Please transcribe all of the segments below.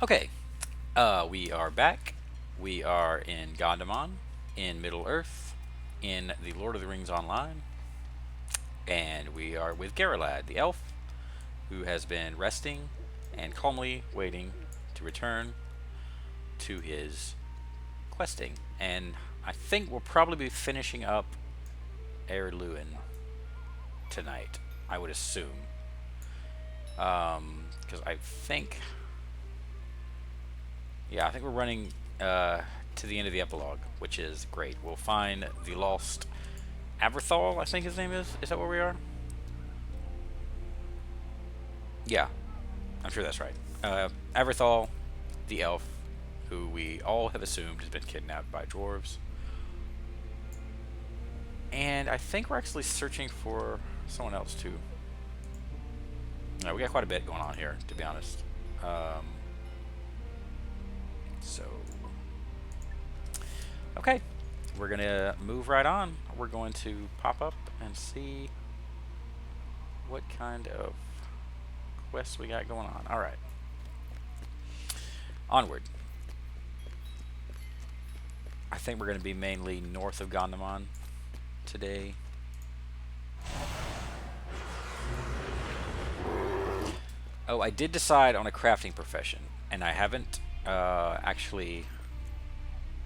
Okay, we are back. We are in Gondamon, in Middle Earth, in the Lord of the Rings Online, and we are with Garalad, the elf, who has been resting and calmly waiting to return to his questing. And I think we'll probably be finishing up Erluin tonight, I would assume. Because I think, yeah, I think we're running to the end of the epilogue, which is great. We'll find the lost Aberthal, I think his name is. Is that where we are? Yeah, I'm sure that's right. Aberthal, the elf, who we all have assumed has been kidnapped by dwarves. And I think we're actually searching for someone else too. We got quite a bit going on here, to be honest. Um, so, okay, we're gonna move right on. We're going to pop up and see what kind of quests we got going on. All right, onward. I think we're going to be mainly north of Gondamon today. Oh, I did decide on a crafting profession, and I haven't actually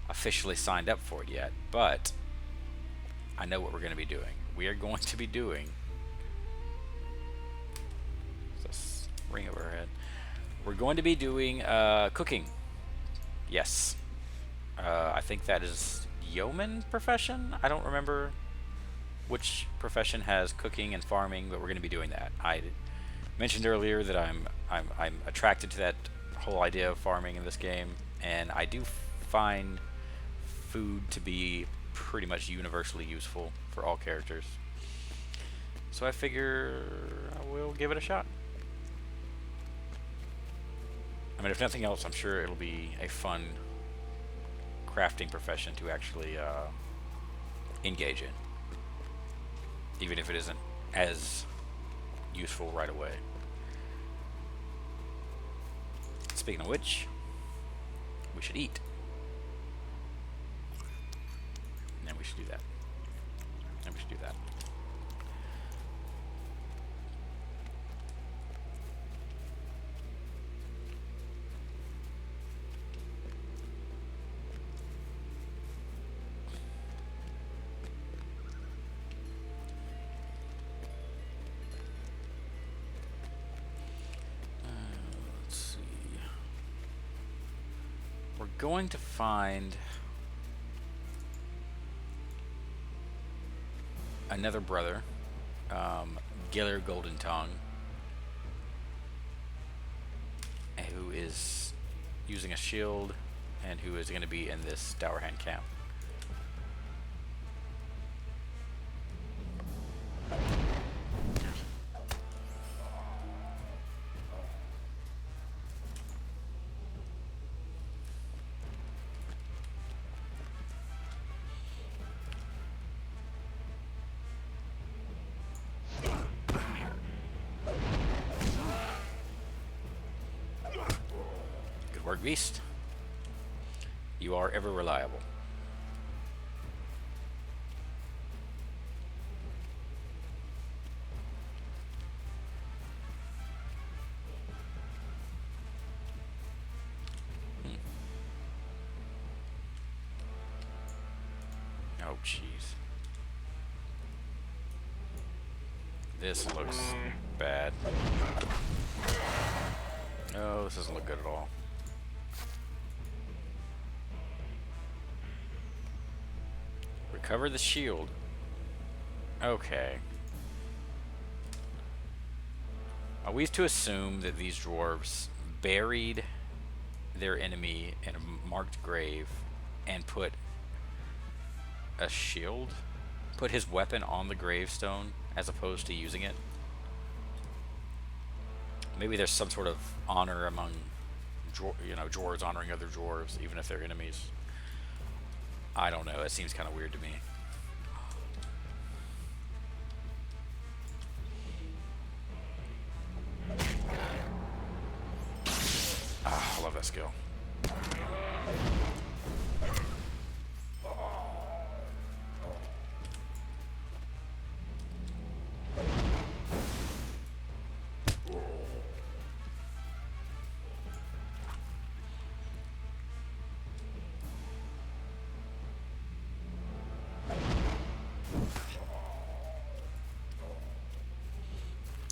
officially signed up for it yet, but I know what we're going to be doing. We are going to be doing this ring over our head. We're going to be doing cooking. Yes. I think that is yeoman profession. I don't remember which profession has cooking and farming, but we're going to be doing that. I mentioned earlier that I'm attracted to that whole idea of farming in this game, and I do find food to be pretty much universally useful for all characters. So I figure I will give it a shot. I mean, if nothing else, I'm sure it'll be a fun crafting profession to actually engage in, even if it isn't as useful right away. Speaking of which, we should eat. And we should do that. And we should do that. Let's see. We're going to find another brother, Giller Golden Tongue, who is using a shield and who is going to be in this Dowerhand camp. Good work, Beast. You are ever reliable. Oh, jeez. This looks bad. Oh, this doesn't look good at all. Recover the shield. Okay. Are we to assume that these dwarves buried their enemy in a marked grave and put a shield? Put his weapon on the gravestone as opposed to using it? Maybe there's some sort of honor among dwarves honoring other dwarves, even if they're enemies. I don't know. It seems kind of weird to me. love that skill.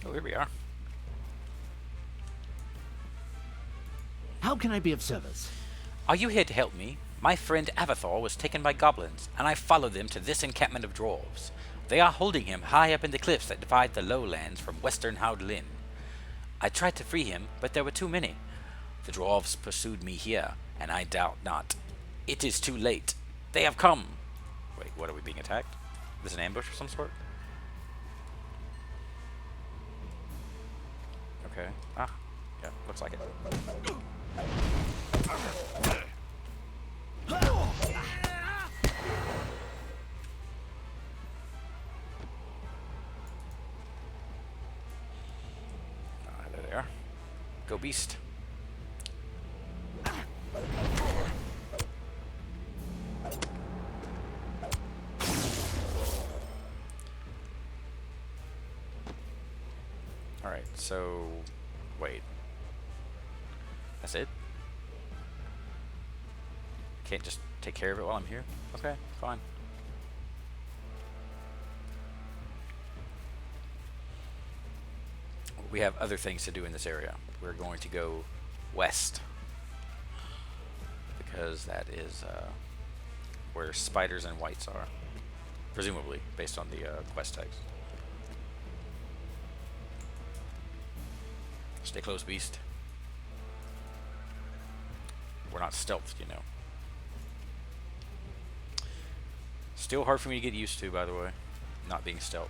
Oh, here we are. How can I be of service? Are you here to help me? My friend Avathor was taken by goblins, and I followed them to this encampment of dwarves. They are holding him high up in the cliffs that divide the lowlands from western Howdlin. I tried to free him, but there were too many. The dwarves pursued me here, and I doubt not. It is too late. They have come. Wait, what, are we being attacked? Is this an ambush of some sort? Okay. Ah, yeah, looks like it. There they are. Go beast. Alright, so... wait. That's it? Can't just take care of it while I'm here? Okay, fine. We have other things to do in this area. We're going to go west, because that is where spiders and whites are, presumably, based on the quest text. Stay close, beast. We're not stealthed, you know. Still hard for me to get used to, by the way, not being stealthed.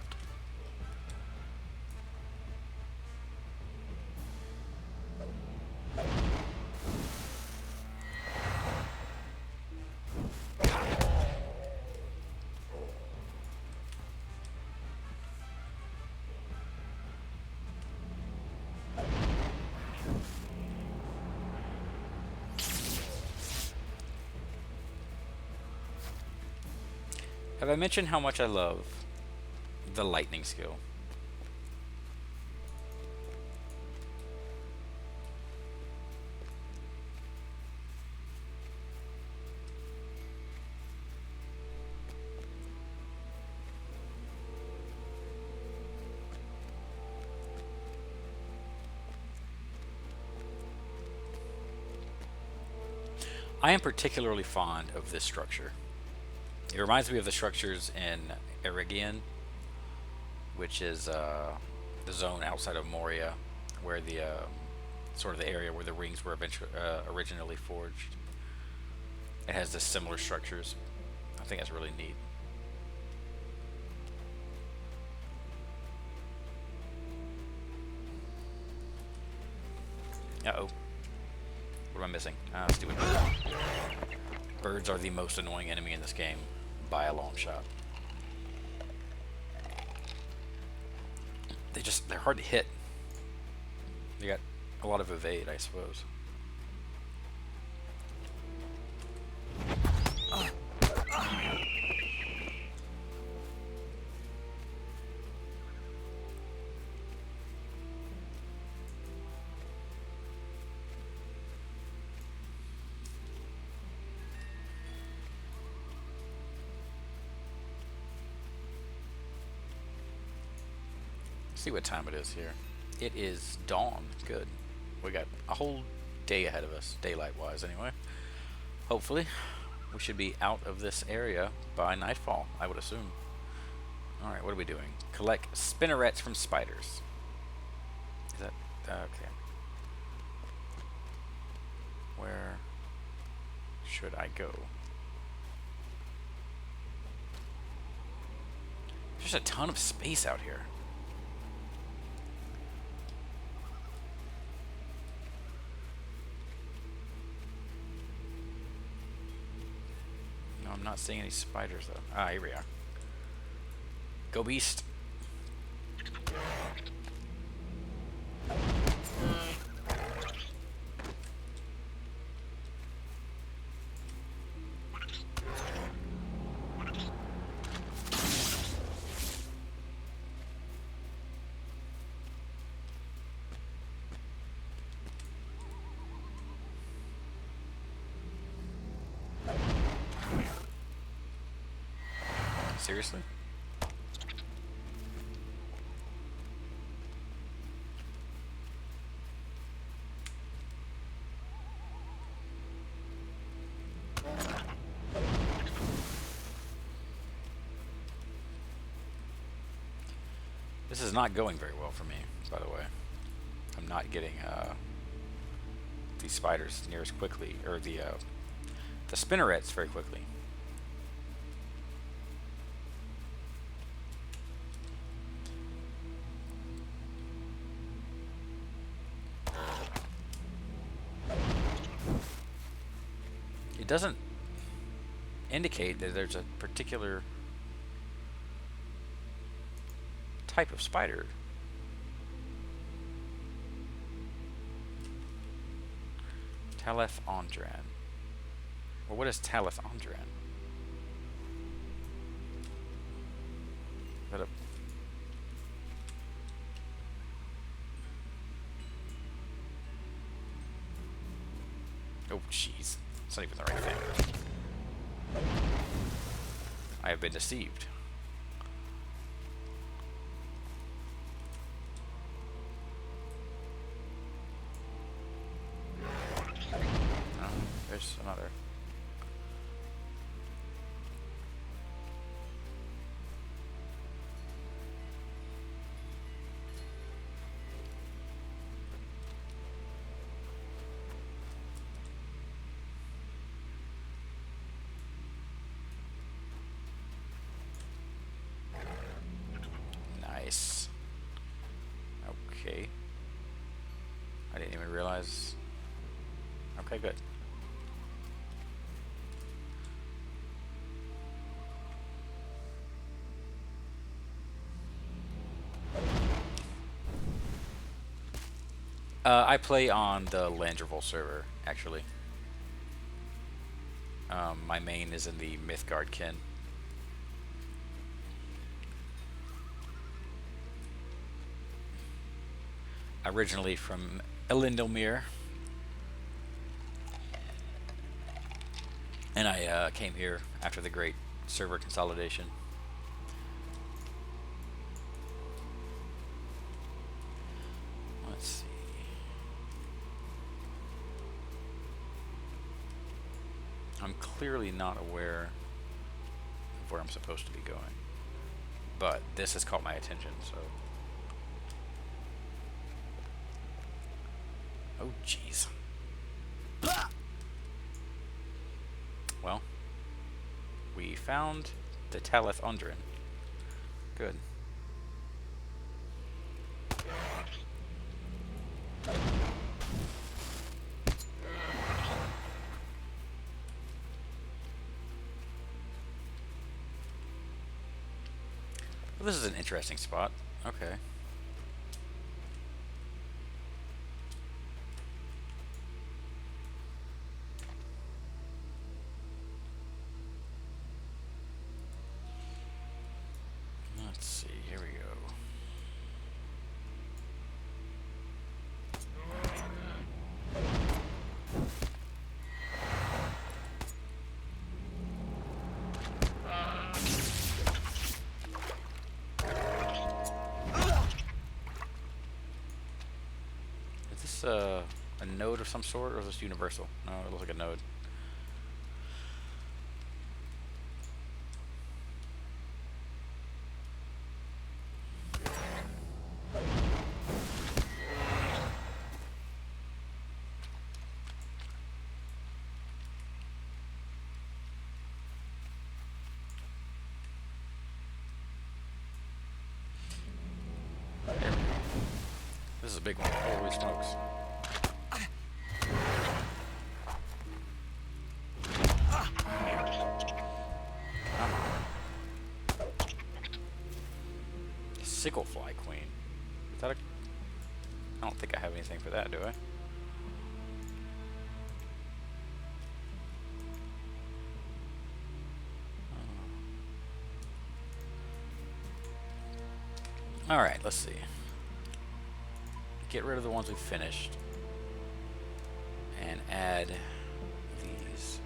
Have I mentioned how much I love the lightning skill? I am particularly fond of this structure. It reminds me of the structures in Eregion, which is the zone outside of Moria, where the sort of the area where the rings were eventually originally forged. It has the similar structures. I think that's really neat. Uh-oh. What am I missing? Stupid bird. Birds are the most annoying enemy in this game, by a long shot. They're hard to hit. They got a lot of evade, I suppose. See what time it is here. It is dawn. Good. We got a whole day ahead of us, daylight-wise anyway. Hopefully, we should be out of this area by nightfall, I would assume. Alright, what are we doing? Collect spinnerets from spiders. Is that... okay. Where should I go? There's a ton of space out here. I'm not seeing any spiders though. Ah, here we are. Go beast. Seriously? This is not going very well for me, by the way. I'm not getting these spiders near as quickly, or the spinnerets very quickly. It doesn't indicate that there's a particular type of spider. Talethondran. Well, what is Talethondran? Is that a... Oh, jeez. It's not even the right thing. I have been deceived. Oh, there's another. Nice. Okay. I didn't even realize. Okay, good. I play on the Landreval server, actually. My main is in the Mythgard kin. Originally from Elindelmere. And I came here after the great server consolidation. Let's see. I'm clearly not aware of where I'm supposed to be going. But this has caught my attention, so... Oh, jeez. Well, we found the Talethondran. Good. Well, this is an interesting spot. Okay. Let's see, here we go. Is this a node of some sort, or is this universal? No, it looks like a node. This is a big one. Holy smokes. Sicklefly Queen. Is that a... I don't think I have anything for that, do I? Alright, let's see. Get rid of the ones we finished. And add these.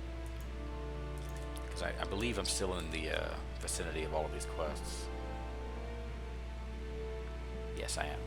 Because I believe I'm still in the vicinity of all of these quests. Yes, I am.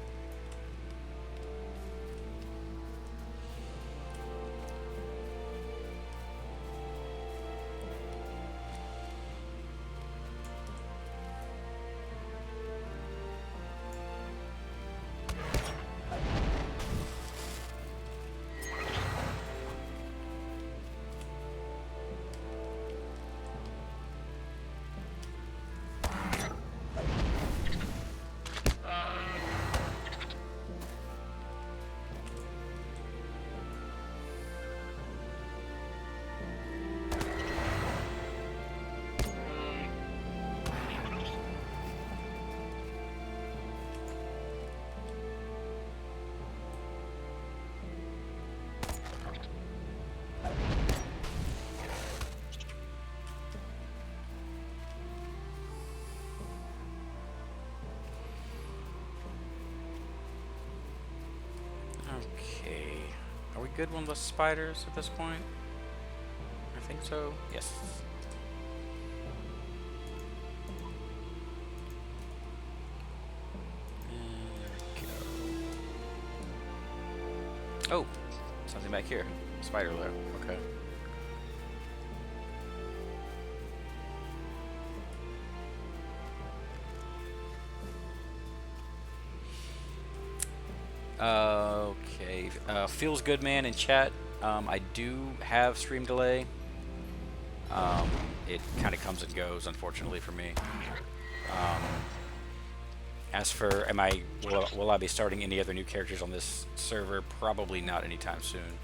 Okay. Are we good on the spiders at this point? I think so. Yes. And go. Oh, something back here. Spider lair. Okay. Okay. Feels good, man. In chat, I do have stream delay. It kind of comes and goes, unfortunately for me. As for, will I be starting any other new characters on this server? Probably not anytime soon.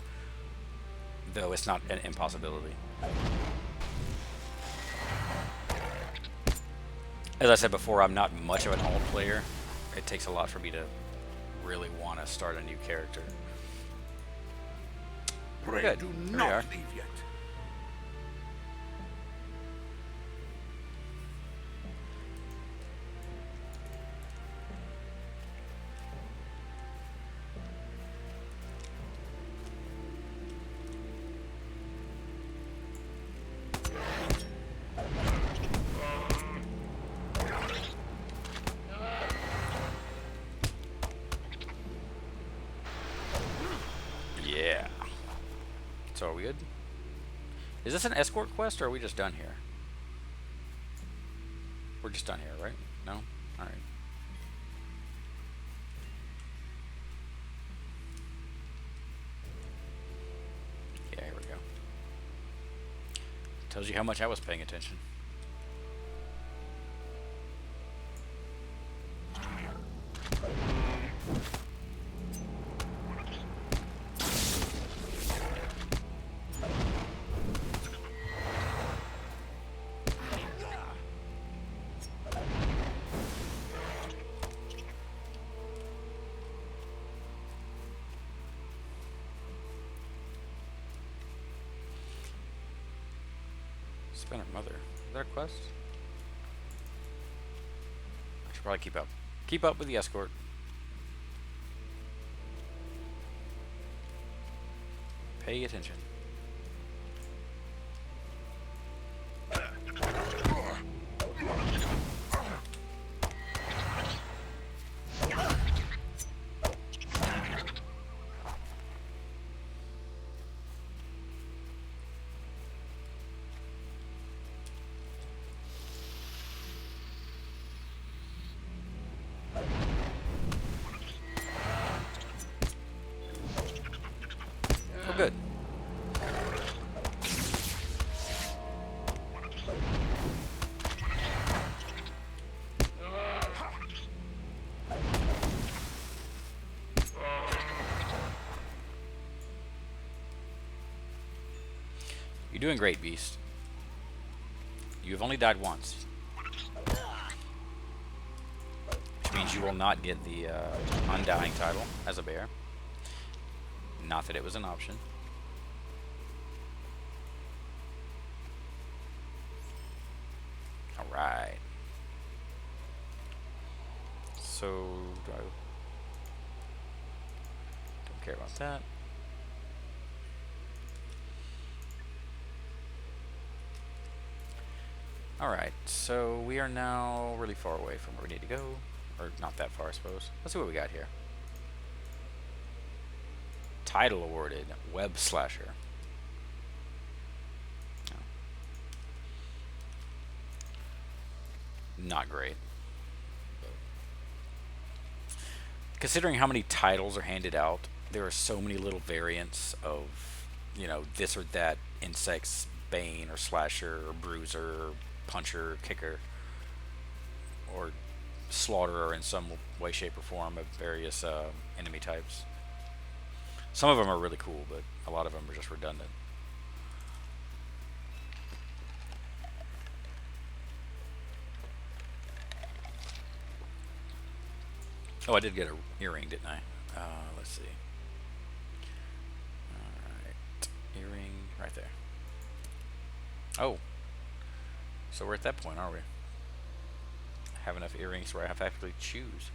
Though it's not an impossibility. As I said before, I'm not much of an alt player. It takes a lot for me to really want to start a new character. We're good. Do Here we not are. leave yet. Yeah. So are we good? Is this an escort quest or are we just done here? We're just done here, right? No? Alright. Yeah, here we go. Tells you how much I was paying attention. Spinner Mother. Is that a quest? I should probably keep up. Keep up with the escort. Pay attention. Oh, good. You're doing great, Beast. You have only died once. Which means you will not get the undying title as a bear. Not that it was an option. Alright. So, do I... Don't care about that. Alright, so we are now really far away from where we need to go. Or not that far, I suppose. Let's see what we got here. Title awarded. Web Slasher. Oh. Not great. Considering how many titles are handed out, there are so many little variants of, you know, this or that insect's bane or slasher or bruiser or puncher or kicker or slaughterer in some way, shape, or form of various enemy types. Some of them are really cool, but a lot of them are just redundant. Oh, I did get an earring, didn't I? Let's see. Alright. Earring right there. Oh. So we're at that point, are we? Have enough earrings where I have to actually choose.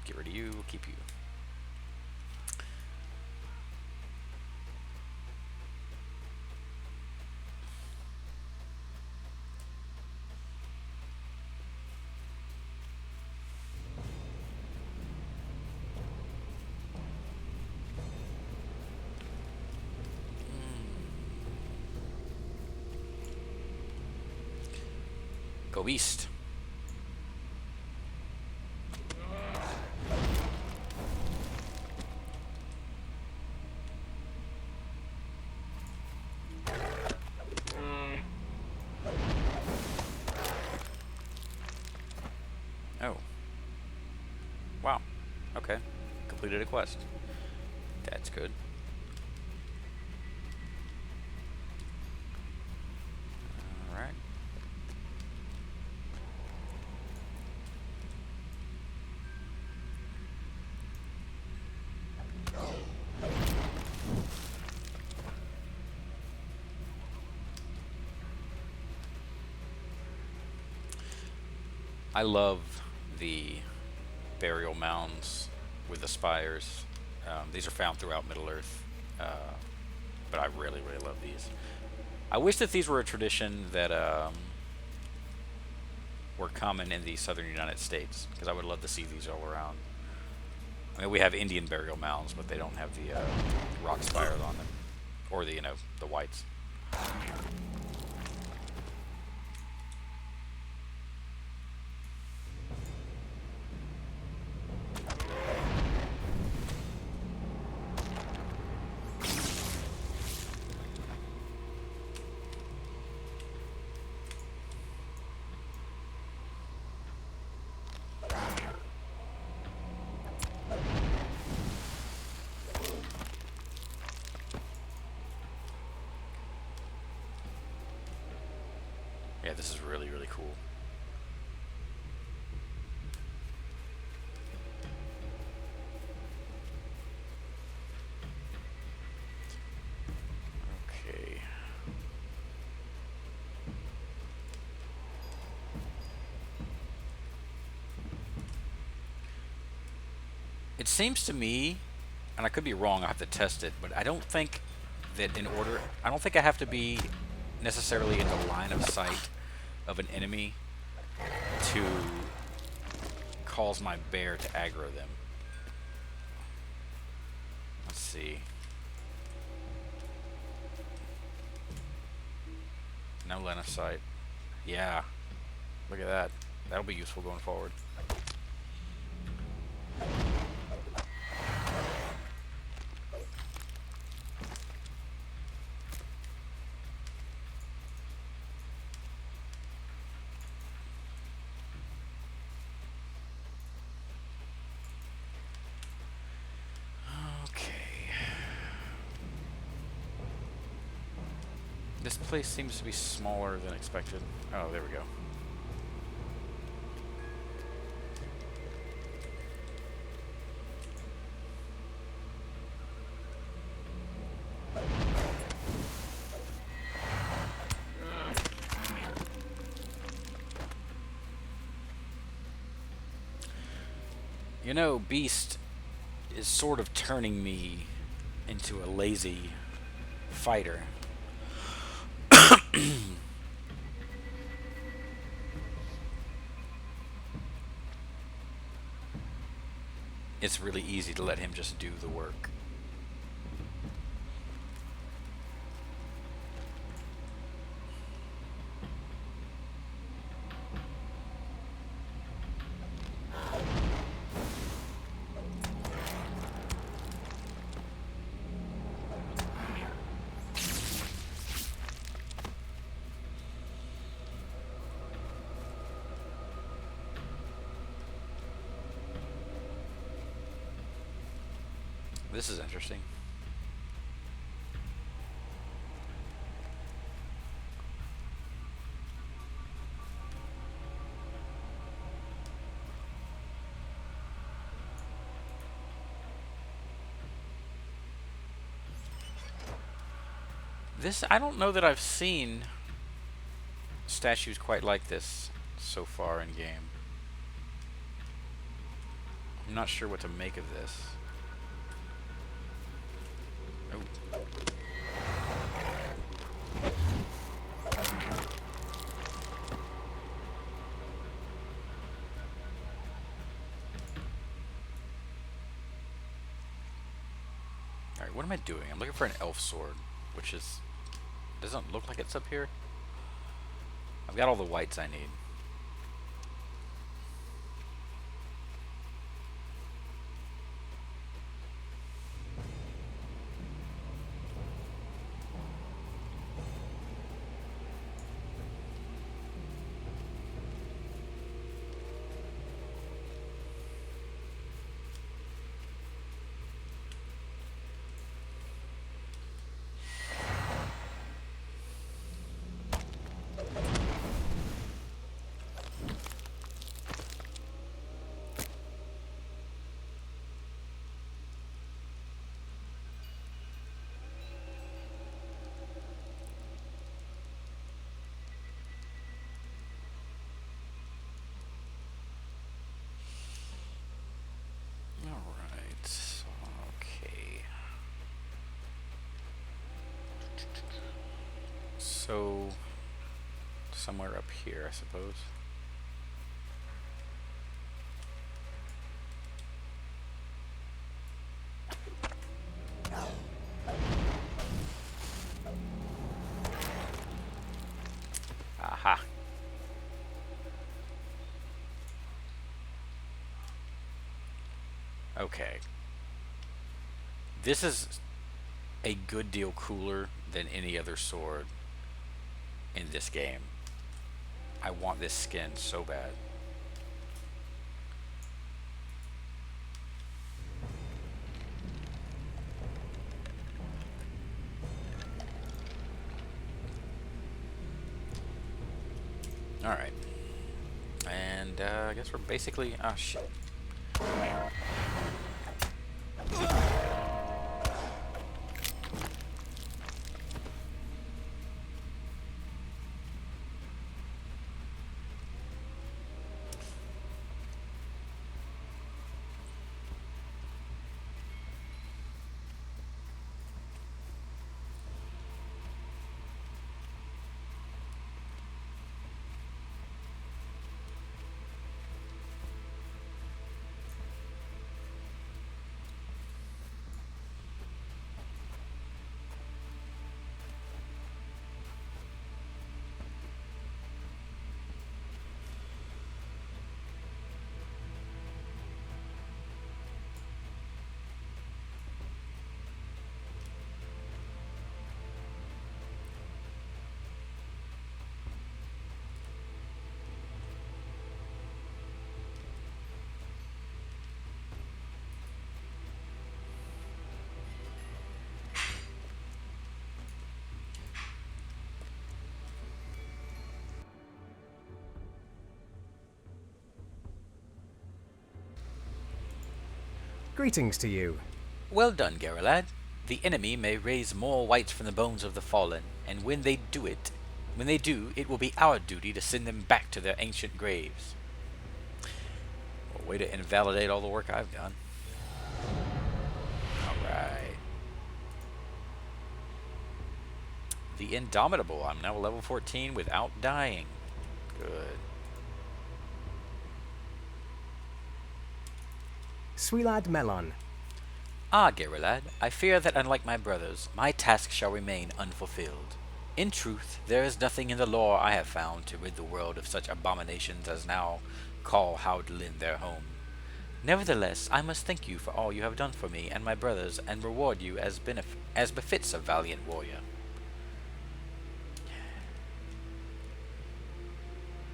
Get rid of you, we'll keep you. Go east. Oh. Wow. Okay. Completed a quest. That's good. Alright. I love the burial mounds with the spires. These are found throughout Middle Earth, but I really, really love these. I wish that these were a tradition that were common in the southern United States, because I would love to see these all around. I mean, we have Indian burial mounds, but they don't have the rock spires on them, or the, you know, the whites. Yeah, this is really, really cool. Okay. It seems to me, and I could be wrong, I have to test it, but I don't think that I don't think I have to be necessarily in the line of sight of an enemy to cause my bear to aggro them. Let's see. No line of sight. Yeah. Look at that. That'll be useful going forward. This place seems to be smaller than expected. Oh, there we go. You know, Beast is sort of turning me into a lazy fighter. It's really easy to let him just do the work. This is interesting. This, I don't know that I've seen statues quite like this so far in game. I'm not sure what to make of this. Oh. Alright, what am I doing? I'm looking for an elf sword, which is... doesn't look like it's up here. I've got all the whites I need. Alright, okay. So, somewhere up here, I suppose. Aha. Okay. This is a good deal cooler than any other sword in this game. I want this skin so bad. Alright. And I guess we're basically... oh, shit. Greetings to you. Well done, Garalad. The enemy may raise more whites from the bones of the fallen, and when they do, it will be our duty to send them back to their ancient graves. Well, way to invalidate all the work I've done. The Indomitable. I'm now level 14 without dying. Good. Sweelad Melon. Ah, Geralad, I fear that unlike my brothers, my task shall remain unfulfilled. In truth, there is nothing in the lore I have found to rid the world of such abominations as now call Howdlin their home. Nevertheless, I must thank you for all you have done for me and my brothers, and reward you as befits a valiant warrior.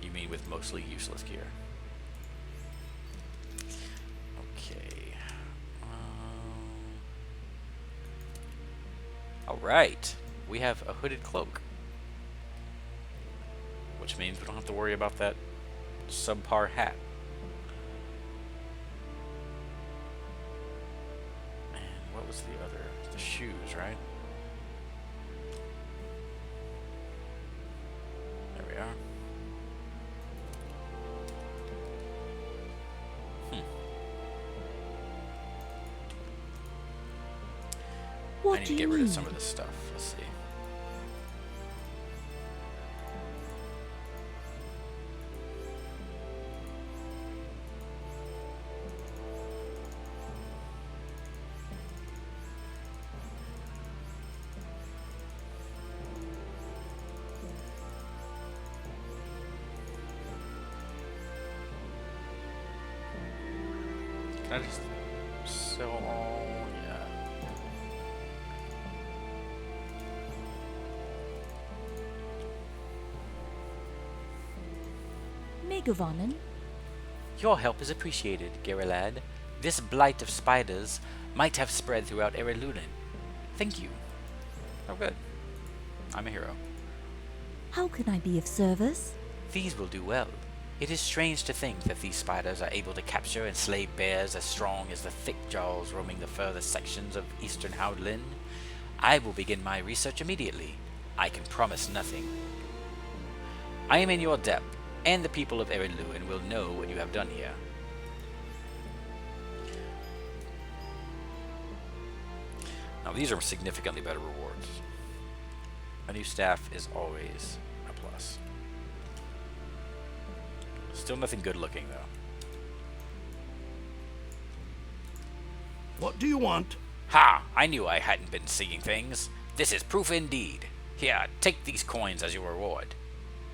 You mean with mostly useless gear? Okay. Alright. We have a hooded cloak. Which means we don't have to worry about that subpar hat. And what was the other? The shoes, right? There we are. I need to get rid of some of this stuff. Let's see. Can I just sell all? Yeah. Megavonen? Your help is appreciated, Geralad. This blight of spiders might have spread throughout Erelunin. Thank you. Oh, good. I'm a hero. How can I be of service? These will do well. It is strange to think that these spiders are able to capture and slay bears as strong as the thick jaws roaming the furthest sections of eastern Howdlin. I will begin my research immediately. I can promise nothing. I am in your debt, and the people of Ereluin will know what you have done here. Now these are significantly better rewards. A new staff is always a plus. Still nothing good looking though. What do you want? Ha! I knew I hadn't been seeing things. This is proof indeed. Here, take these coins as your reward.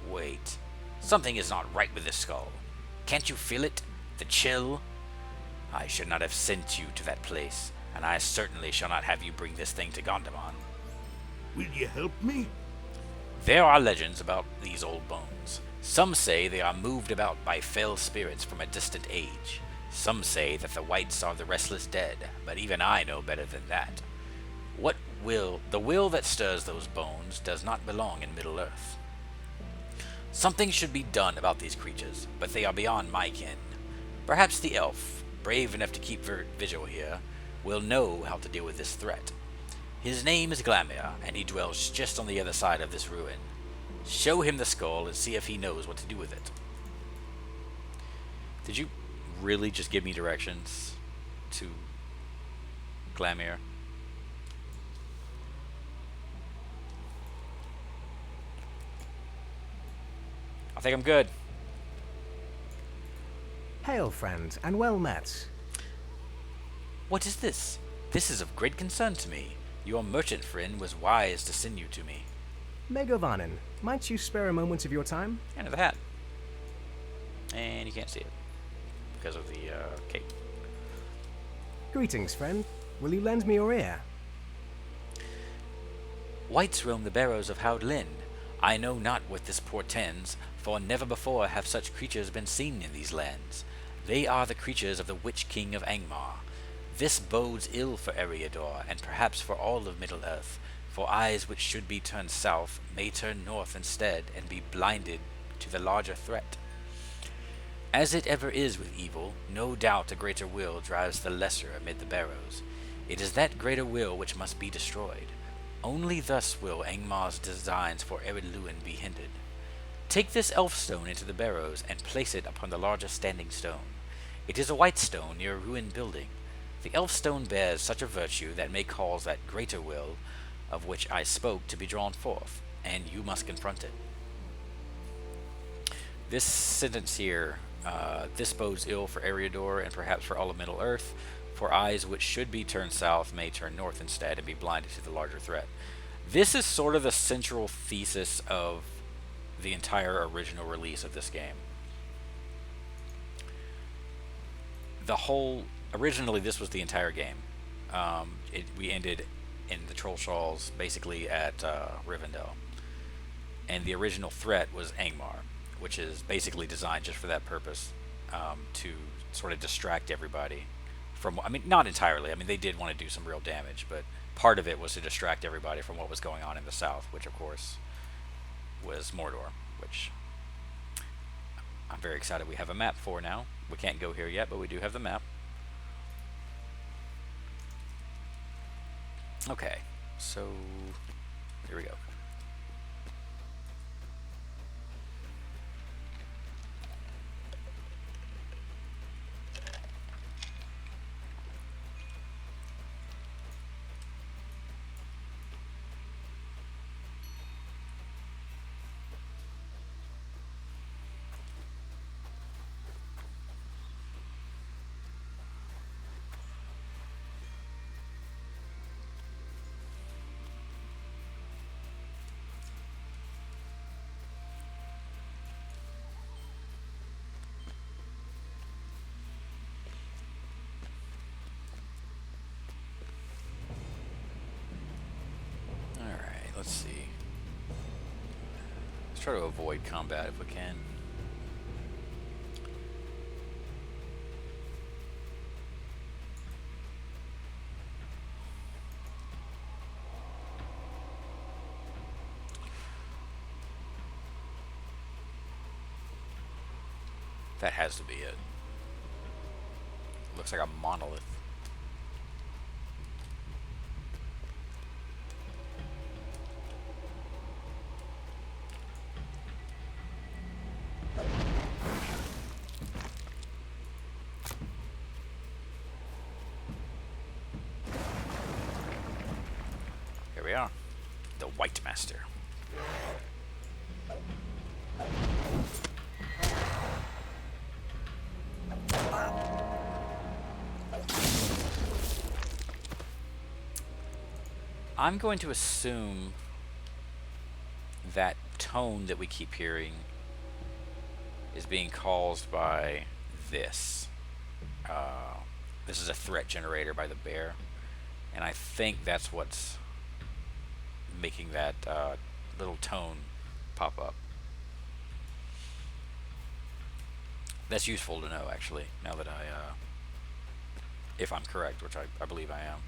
Wait. Something is not right with this skull. Can't you feel it? The chill? I should not have sent you to that place, and I certainly shall not have you bring this thing to Gondamon. Will you help me? There are legends about these old bones. Some say they are moved about by fell spirits from a distant age. Some say that the whites are the restless dead, but even I know better than that. The will that stirs those bones does not belong in Middle-earth. Something should be done about these creatures, but they are beyond my ken. Perhaps the elf, brave enough to keep vigil here, will know how to deal with this threat. His name is Glamir, and he dwells just on the other side of this ruin. Show him the skull and see if he knows what to do with it. Did you really just give me directions to Glamir? I think I'm good. Hail, friend, and well met. What is this? This is of great concern to me. Your merchant friend was wise to send you to me. Megavanen, might you spare a moment of your time? Hand of the hat. And you can't see it because of the cape. Greetings, friend. Will you lend me your ear? Whites roam the barrows of Howdlin. I know not what this portends, for never before have such creatures been seen in these lands. They are the creatures of the Witch King of Angmar. This bodes ill for Eriador, and perhaps for all of Middle-earth, for eyes which should be turned south may turn north instead, and be blinded to the larger threat. As it ever is with evil, no doubt a greater will drives the lesser amid the barrows. It is that greater will which must be destroyed. Only thus will Angmar's designs for Eredluin be hindered. Take this elf stone into the barrows, and place it upon the larger standing stone. It is a white stone near a ruined building. The elf stone bears such a virtue that may cause that greater will, of which I spoke, to be drawn forth. and you must confront it. This sentence here, this bodes ill for Eriador and perhaps for all of Middle Earth, for eyes which should be turned south may turn north instead and be blinded to the larger threat. This is sort of the central thesis of the entire original release of this game. Originally this was the entire game. We ended in the Troll Shawls, basically at Rivendell. And the original threat was Angmar, which is basically designed just for that purpose, to sort of distract everybody from, I mean, not entirely. I mean, they did want to do some real damage, but part of it was to distract everybody from what was going on in the south, which, of course, was Mordor, which I'm very excited we have a map for now. We can't go here yet, but we do have the map. Okay, so here we go. Let's see. Let's try to avoid combat if we can. That has to be it. Looks like a monolith. We are. The White Master. I'm going to assume that tone that we keep hearing is being caused by this. This is a threat generator by the bear, and I think that's what's making that little tone pop up. That's useful to know, actually, now that if I'm correct, which I believe I am.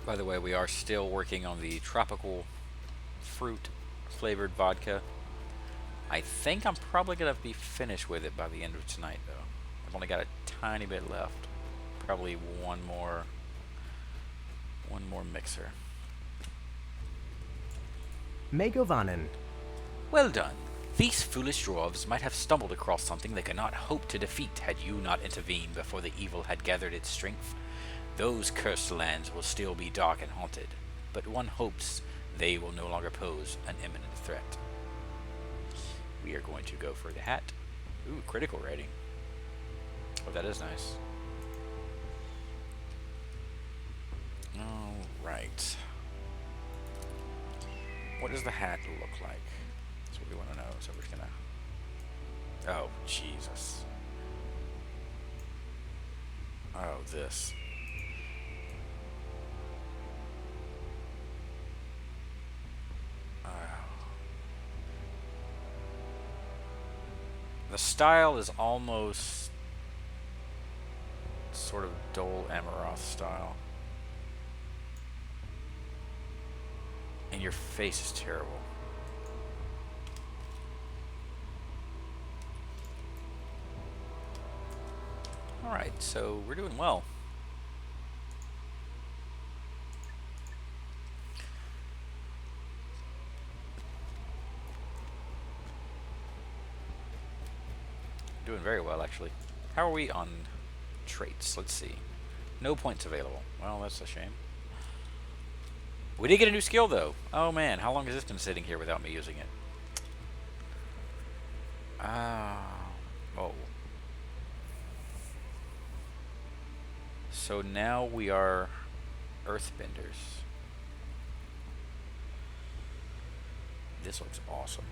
By the way, we are still working on the tropical fruit flavored vodka. I think I'm probably going to be finished with it by the end of tonight, though. I've only got a tiny bit left. Probably one more mixer. Megovanen. Well done. These foolish dwarves might have stumbled across something they could not hope to defeat had you not intervened before the evil had gathered its strength. Those cursed lands will still be dark and haunted, but one hopes they will no longer pose an imminent threat. We are going to go for the hat. Ooh, critical rating. Oh, that is nice. Alright. What does the hat look like? That's what we want to know. So we're just gonna. Oh, Jesus. Oh, this. The style is almost sort of Dole Amaroth style. And your face is terrible. Alright, so we're doing well. Doing very well, actually. How are we on traits? Let's see. No points available. Well, that's a shame. We did get a new skill, though. Oh, man. How long has this been sitting here without me using it? Oh. So now we are earthbenders. This looks awesome.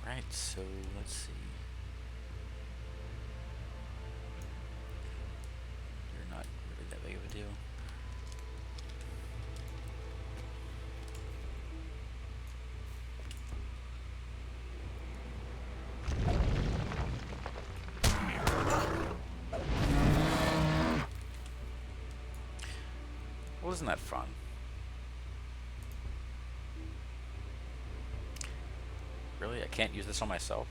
Alright, so let's see. You're not really that big of a deal. Well, isn't that fun? Really? I can't use this on myself?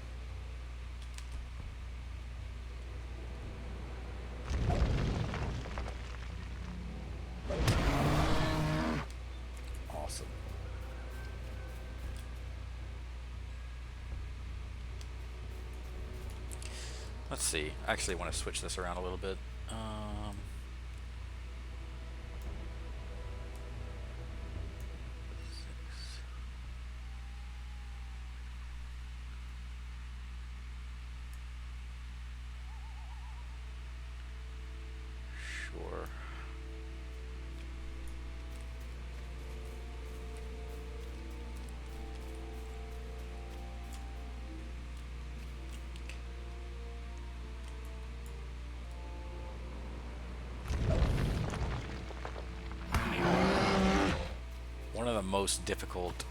Awesome. Let's see. I actually want to switch this around a little bit. Sure. One of the most difficult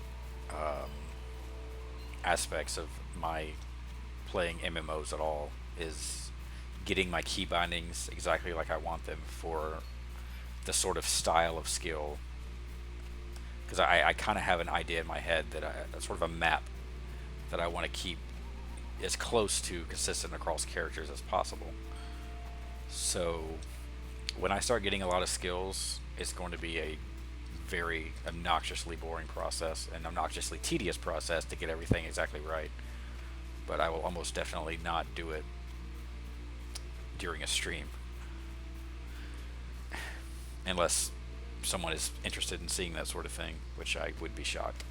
aspects of my playing MMOs at all is getting my key bindings exactly like I want them for the sort of style of skill. Because I kind of have an idea in my head that sort of a map that I want to keep as close to consistent across characters as possible. So when I start getting a lot of skills, it's going to be a very obnoxiously boring process and obnoxiously tedious process to get everything exactly right. But I will almost definitely not do it during a stream. Unless someone is interested in seeing that sort of thing, which I would be shocked.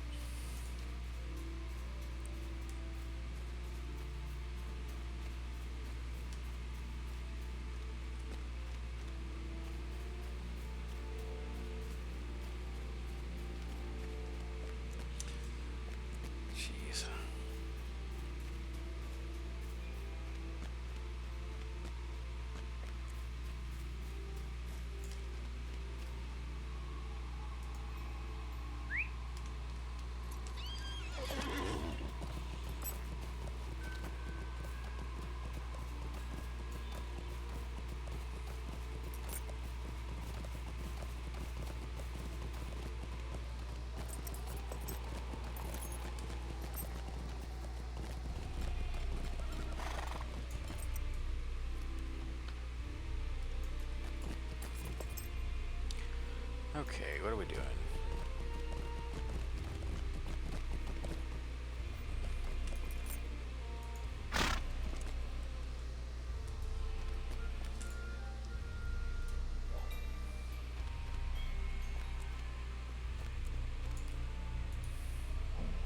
Jeez. Okay, what are we doing?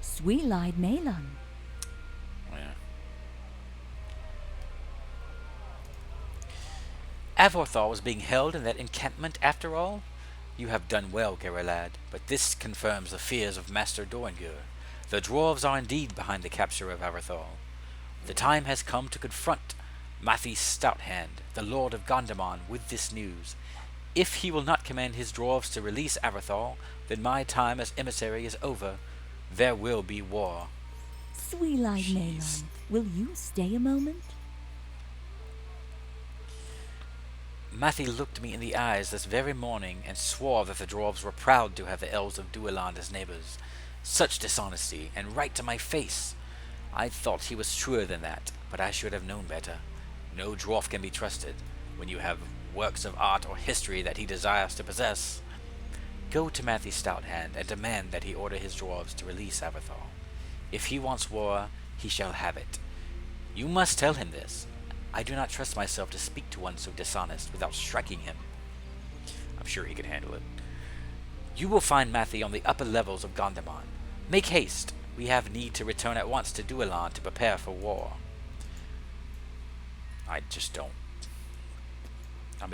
Sweet-eyed Malon. Yeah. Avorthal was being held in that encampment after all? You have done well, Gary lad, but this confirms the fears of Master Dorangur. The dwarves are indeed behind the capture of Avathor. The time has come to confront Mathi Stouthand, the Lord of Gondamon, with this news. If he will not command his dwarves to release Avathor, then my time as emissary is over. There will be war. Sweet-eyed Jeez. Nalon, will you stay a moment? Mathi looked me in the eyes this very morning and swore that the dwarves were proud to have the elves of Dueland as neighbors. Such dishonesty, and right to my face! I thought he was truer than that, but I should have known better. No dwarf can be trusted when you have works of art or history that he desires to possess. Go to Mathi Stouthand and demand that he order his dwarves to release Avathor. If he wants war, he shall have it. You must tell him this. I do not trust myself to speak to one so dishonest without striking him. I'm sure he can handle it. You will find Mathi on the upper levels of Gondamon. Make haste. We have need to return at once to Dueland to prepare for war. I just don't. I'm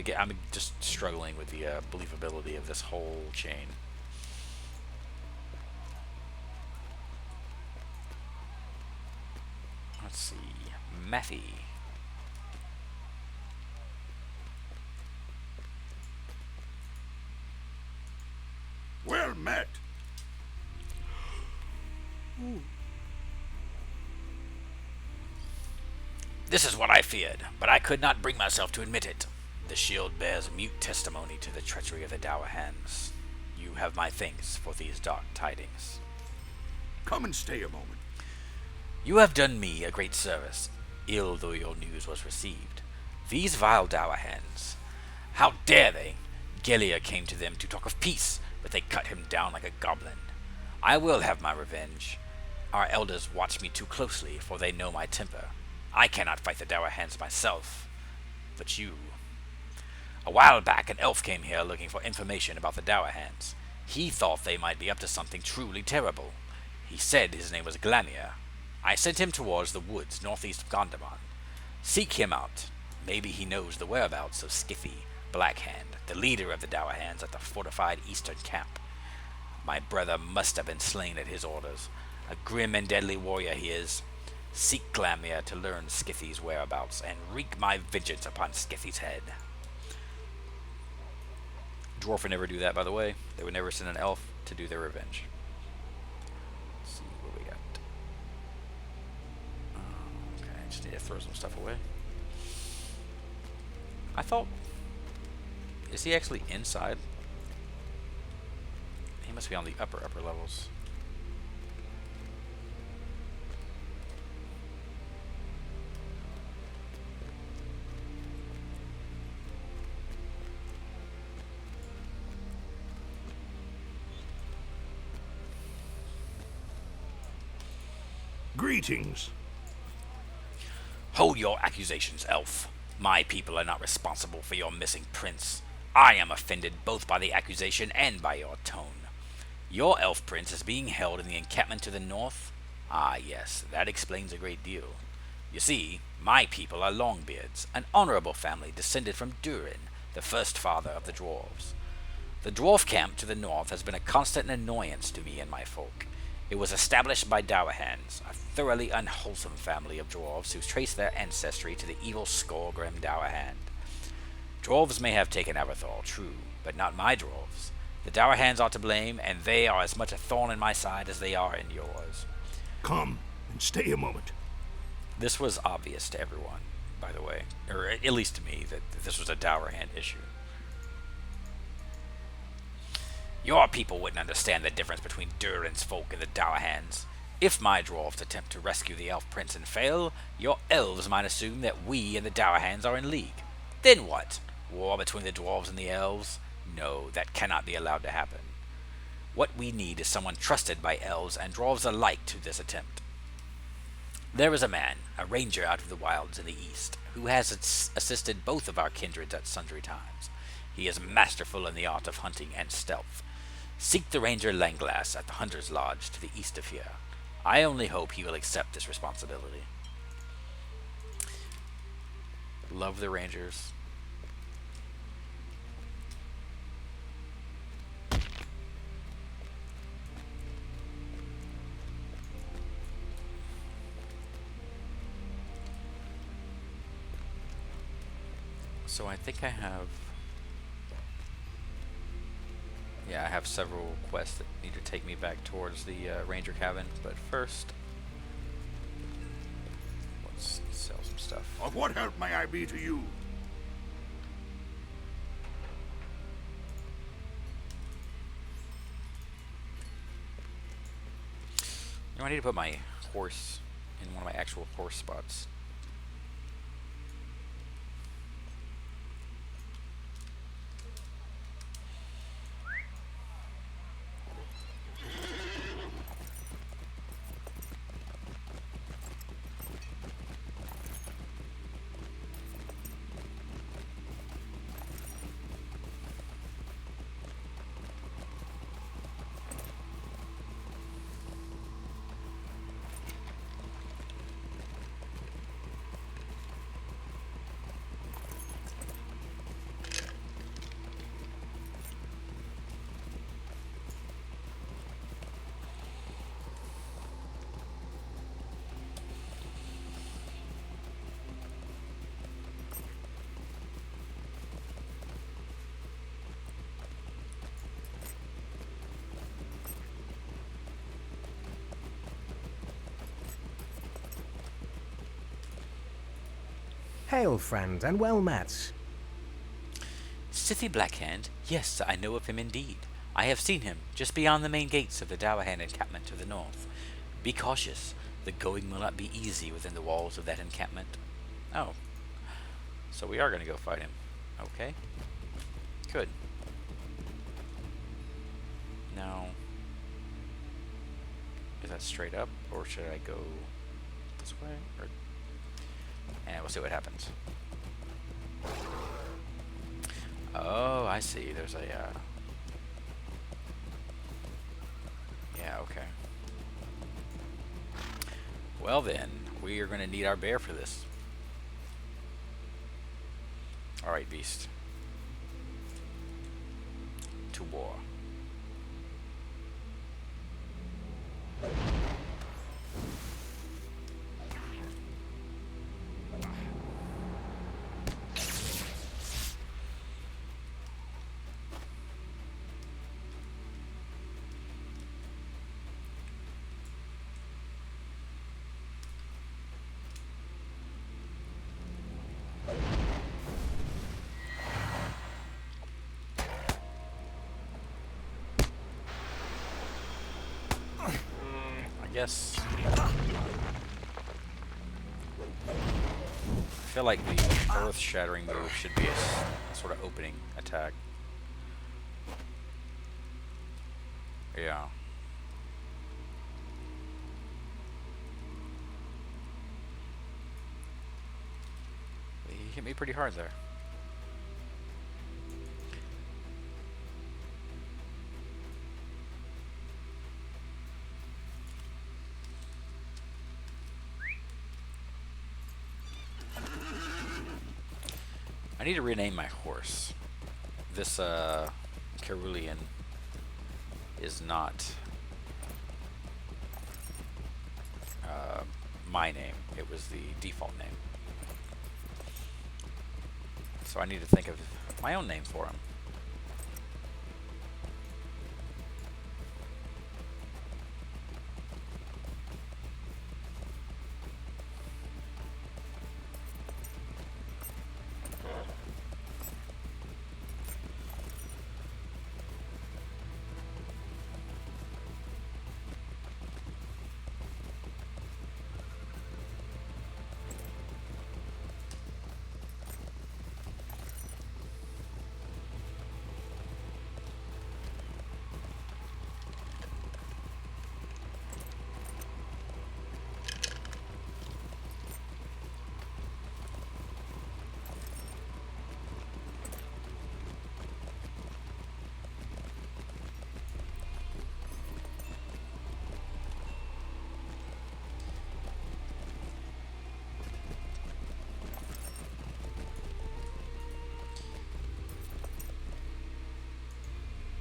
just struggling with the believability of this whole chain. Let's see. Mathi. Well met. This is what I feared, but I could not bring myself to admit it. The shield bears mute testimony to the treachery of the Dour Hands. You have my thanks for these dark tidings. Come and stay a moment. You have done me a great service, ill though your news was received. These vile Dour Hands, how dare they? Gelia came to them to talk of peace, but they cut him down like a goblin. I will have my revenge. Our elders watch me too closely, for they know my temper. I cannot fight the Dour Hands myself, but you. A while back, an elf came here looking for information about the Dour Hands. He thought they might be up to something truly terrible. He said his name was Glamir. I sent him towards the woods northeast of Gondamon. Seek him out. Maybe he knows the whereabouts of Skithy, Blackhand, the leader of the Dour Hands at the fortified eastern camp. My brother must have been slain at his orders. A grim and deadly warrior he is. Seek Glamir to learn Skithy's whereabouts and wreak my vengeance upon Skithy's head. Dwarf would never do that, by the way. They would never send an elf to do their revenge. Let's see what we got. Okay, I just need to throw some stuff away. I thought... Is he actually inside? He must be on the upper levels. Greetings. Hold your accusations, elf. My people are not responsible for your missing prince. I am offended both by the accusation and by your tone. Your elf prince is being held in the encampment to the north? Ah, yes, that explains a great deal. You see, my people are Longbeards, an honorable family descended from Durin, the first father of the dwarves. The dwarf camp to the north has been a constant annoyance to me and my folk. It was established by Dour Hands, a thoroughly unwholesome family of dwarves who trace their ancestry to the evil Skullgrim Dour Hand. Dwarves may have taken Avathor, true, but not my dwarves. The Dour Hands are to blame, and they are as much a thorn in my side as they are in yours. Come and stay a moment. This was obvious to everyone, by the way, or at least to me, that this was a Dour Hand issue. Your people wouldn't understand the difference between Durin's folk and the Dour Hands. If my dwarves attempt to rescue the elf prince and fail, your elves might assume that we and the Dour Hands are in league. Then what? War between the dwarves and the elves? No, that cannot be allowed to happen. What we need is someone trusted by elves and dwarves alike to this attempt. There is a man, a ranger out of the wilds in the east, who has assisted both of our kindreds at sundry times. He is masterful in the art of hunting and stealth. Seek the ranger Langlass at the Hunter's Lodge to the east of here. I only hope he will accept this responsibility. Love the rangers. So I think I have... Yeah, I have several quests that need to take me back towards the ranger cabin, but first, let's sell some stuff. Of what help may I be to you? You know, I need to put my horse in one of my actual horse spots. Hail, friend, and well met. Sithy Blackhand? Yes, I know of him indeed. I have seen him just beyond the main gates of the Dowahan encampment to the north. Be cautious. The going will not be easy within the walls of that encampment. Oh. So we are going to go fight him. Okay. Good. Now, is that straight up, or should I go this way? Or, and we'll see what happens. Oh, I see. There's a, yeah, okay. Well then, we are going to need our bear for this. Alright, beast. To war. Yes. I feel like the earth-shattering move should be a sort of opening attack. Yeah. He hit me pretty hard there. I need to rename my horse. This Cerulean is not my name. It was the default name. So I need to think of my own name for him.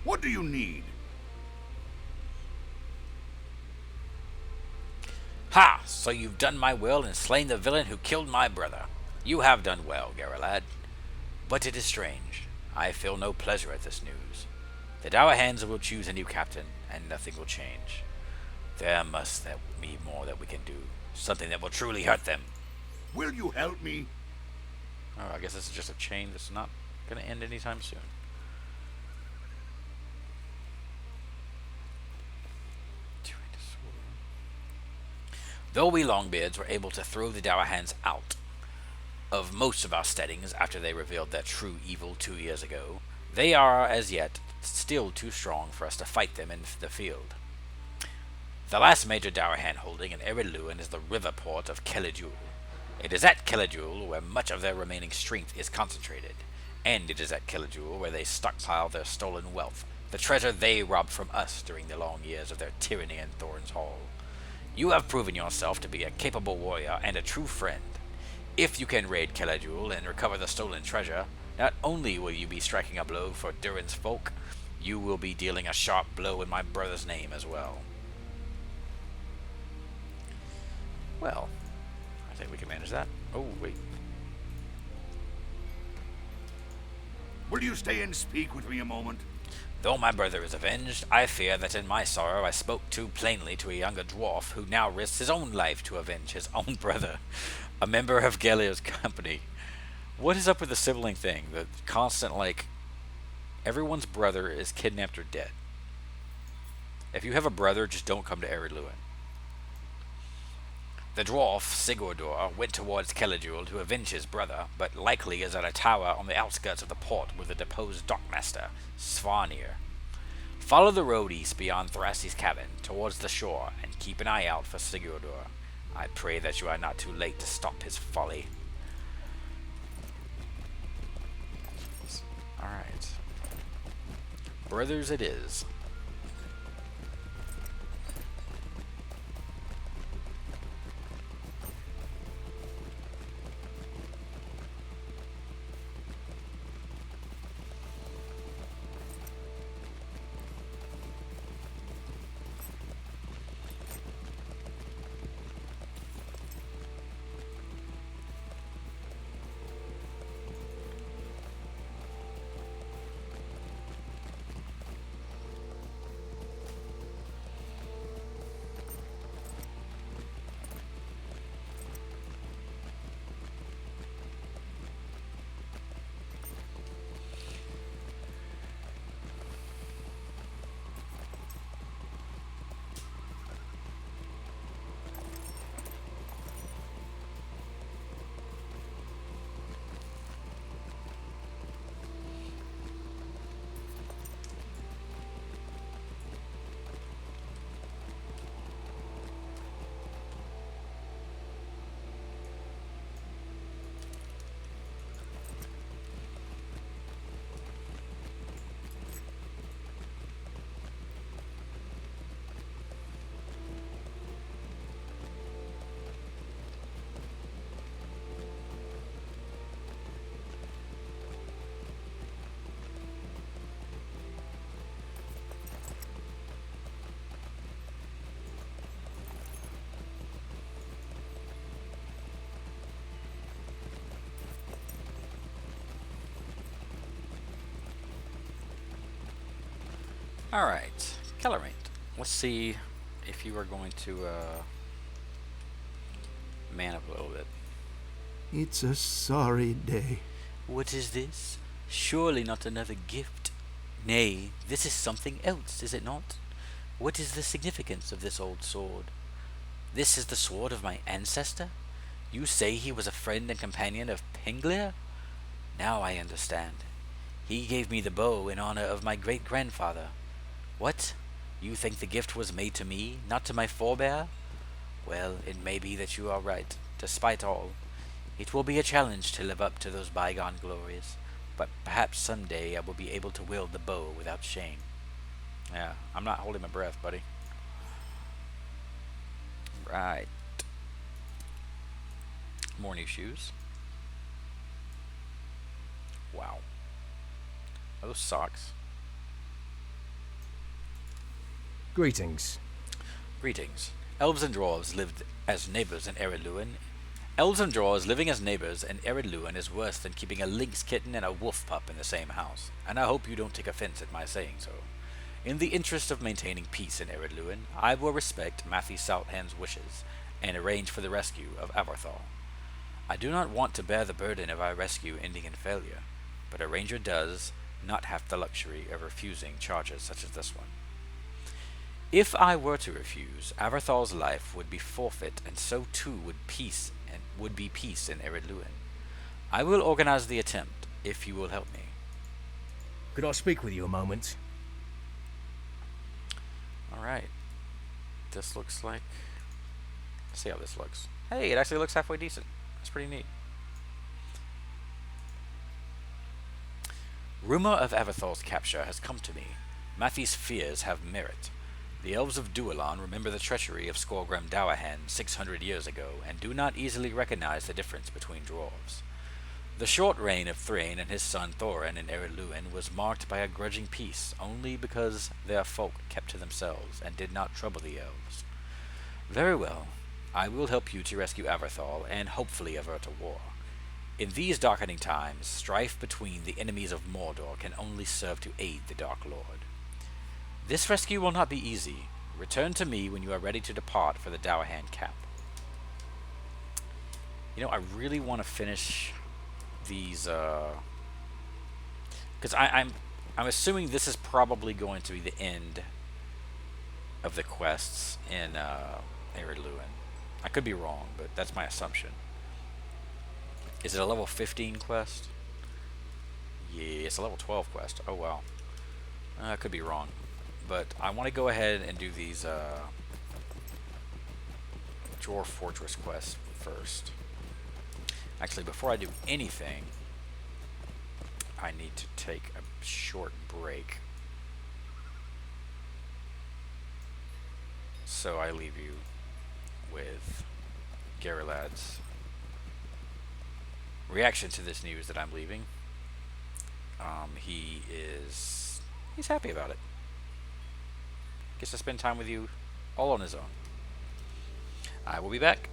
What do you need? Ha! So you've done my will and slain the villain who killed my brother. You have done well, Garalad. But it is strange. I feel no pleasure at this news. The Dour Hands will choose a new captain, and nothing will change. There must be more that we can do. Something that will truly hurt them. Will you help me? Oh, I guess this is just a chain that's not going to end anytime soon. Though we Longbeards were able to throw the Dour Hands out of most of our steadings after they revealed their true evil 2 years ago, they are, as yet, still too strong for us to fight them in the field. The last major Dour Hand holding in Eriluan is the river port of Kellijul. It is at Kellijul where much of their remaining strength is concentrated, and it is at Kellijul where they stockpile their stolen wealth, the treasure they robbed from us during the long years of their tyranny in Thorn's Hall. You have proven yourself to be a capable warrior and a true friend. If you can raid Kellijul and recover the stolen treasure, not only will you be striking a blow for Durin's folk, you will be dealing a sharp blow in my brother's name as well. Well, I think we can manage that. Oh, wait. Will you stay and speak with me a moment? Though my brother is avenged, I fear that in my sorrow I spoke too plainly to a younger dwarf who now risks his own life to avenge his own brother, a member of Gellia's company. What is up with the sibling thing? The constant, everyone's brother is kidnapped or dead. If you have a brother, just don't come to Eriluan. The dwarf, Sigurdur, went towards Kellijul to avenge his brother, but likely is at a tower on the outskirts of the port with the deposed dockmaster, Svanir. Follow the road east beyond Thrasi's cabin, towards the shore, and keep an eye out for Sigurdur. I pray that you are not too late to stop his folly. Alright. Brothers it is. Alright, Kellermate. Let's see if you are going to man up a little bit. It's a sorry day. What is this? Surely not another gift. Nay, this is something else, is it not? What is the significance of this old sword? This is the sword of my ancestor? You say he was a friend and companion of Penglir? Now I understand. He gave me the bow in honor of my great-grandfather. What? You think the gift was made to me, not to my forebear? Well, it may be that you are right, despite all. It will be a challenge to live up to those bygone glories, but perhaps someday I will be able to wield the bow without shame. Yeah, I'm not holding my breath, buddy. Right. More new shoes. Wow. Are those socks? Greetings. Greetings. Elves and dwarves lived as neighbors in Eriluan Elves and dwarves living as neighbors in Eridluin is worse than keeping a lynx kitten and a wolf pup in the same house, and I hope you don't take offense at my saying so. In the interest of maintaining peace in Eridluin, I will respect Matthew Salthand's wishes and arrange for the rescue of Avarthal. I do not want to bear the burden of our rescue ending in failure, but a ranger does not have the luxury of refusing charges such as this one. If I were to refuse, Avarthal's life would be forfeit, and so too would be peace in Eridluin. I will organize the attempt, if you will help me. Could I speak with you a moment? Alright. This looks like... Let's see how this looks. Hey, it actually looks halfway decent. That's pretty neat. Rumor of Avarthal's capture has come to me. Matthie's fears have merit. The elves of Dualan remember the treachery of Skorgrim Dowahan 600 years ago, and do not easily recognize the difference between dwarves. The short reign of Thrain and his son Thorin in Eridluin was marked by a grudging peace, only because their folk kept to themselves and did not trouble the elves. Very well, I will help you to rescue Avarthal and hopefully avert a war. In these darkening times, strife between the enemies of Mordor can only serve to aid the Dark Lord. This rescue will not be easy. Return to me when you are ready to depart for the Dowahan camp. You know, I really want to finish these, because I'm assuming this is probably going to be the end of the quests in Eridluin. I could be wrong, but that's my assumption. Is it a level 15 quest? Yeah, it's a level 12 quest. Oh wow. I could be wrong. But I want to go ahead and do these Jor Fortress quests first. Actually, before I do anything, I need to take a short break. So I leave you with Garilad's reaction to this news that I'm leaving. He's happy about it. Gets to spend time with you all on his own. I will be back.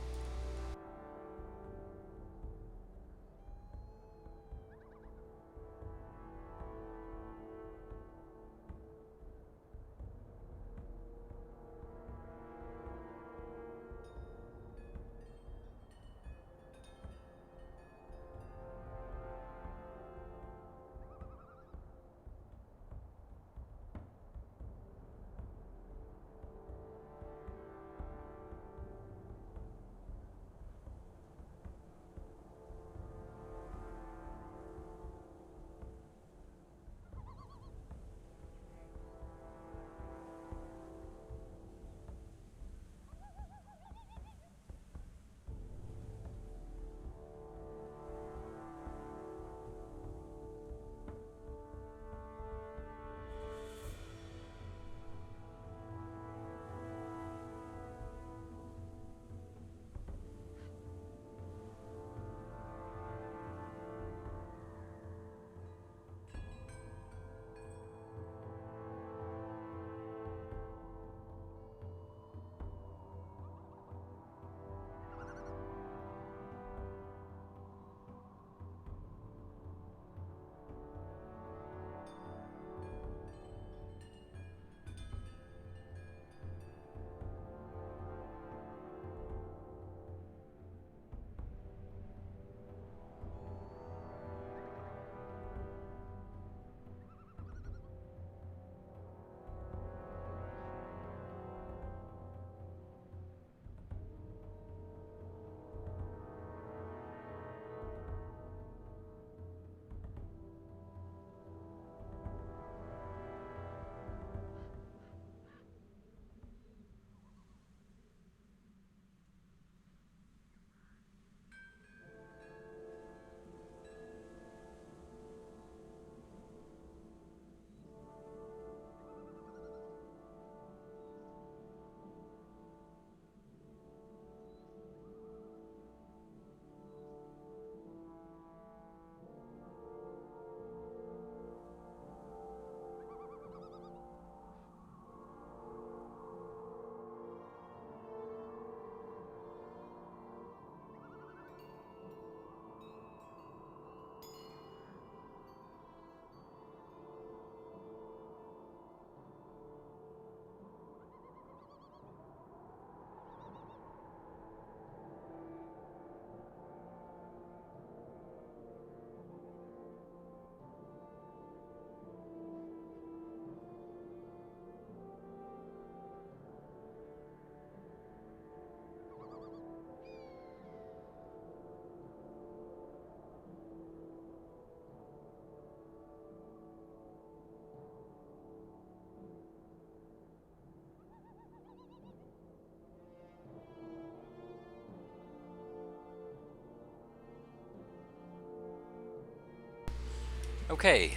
Okay,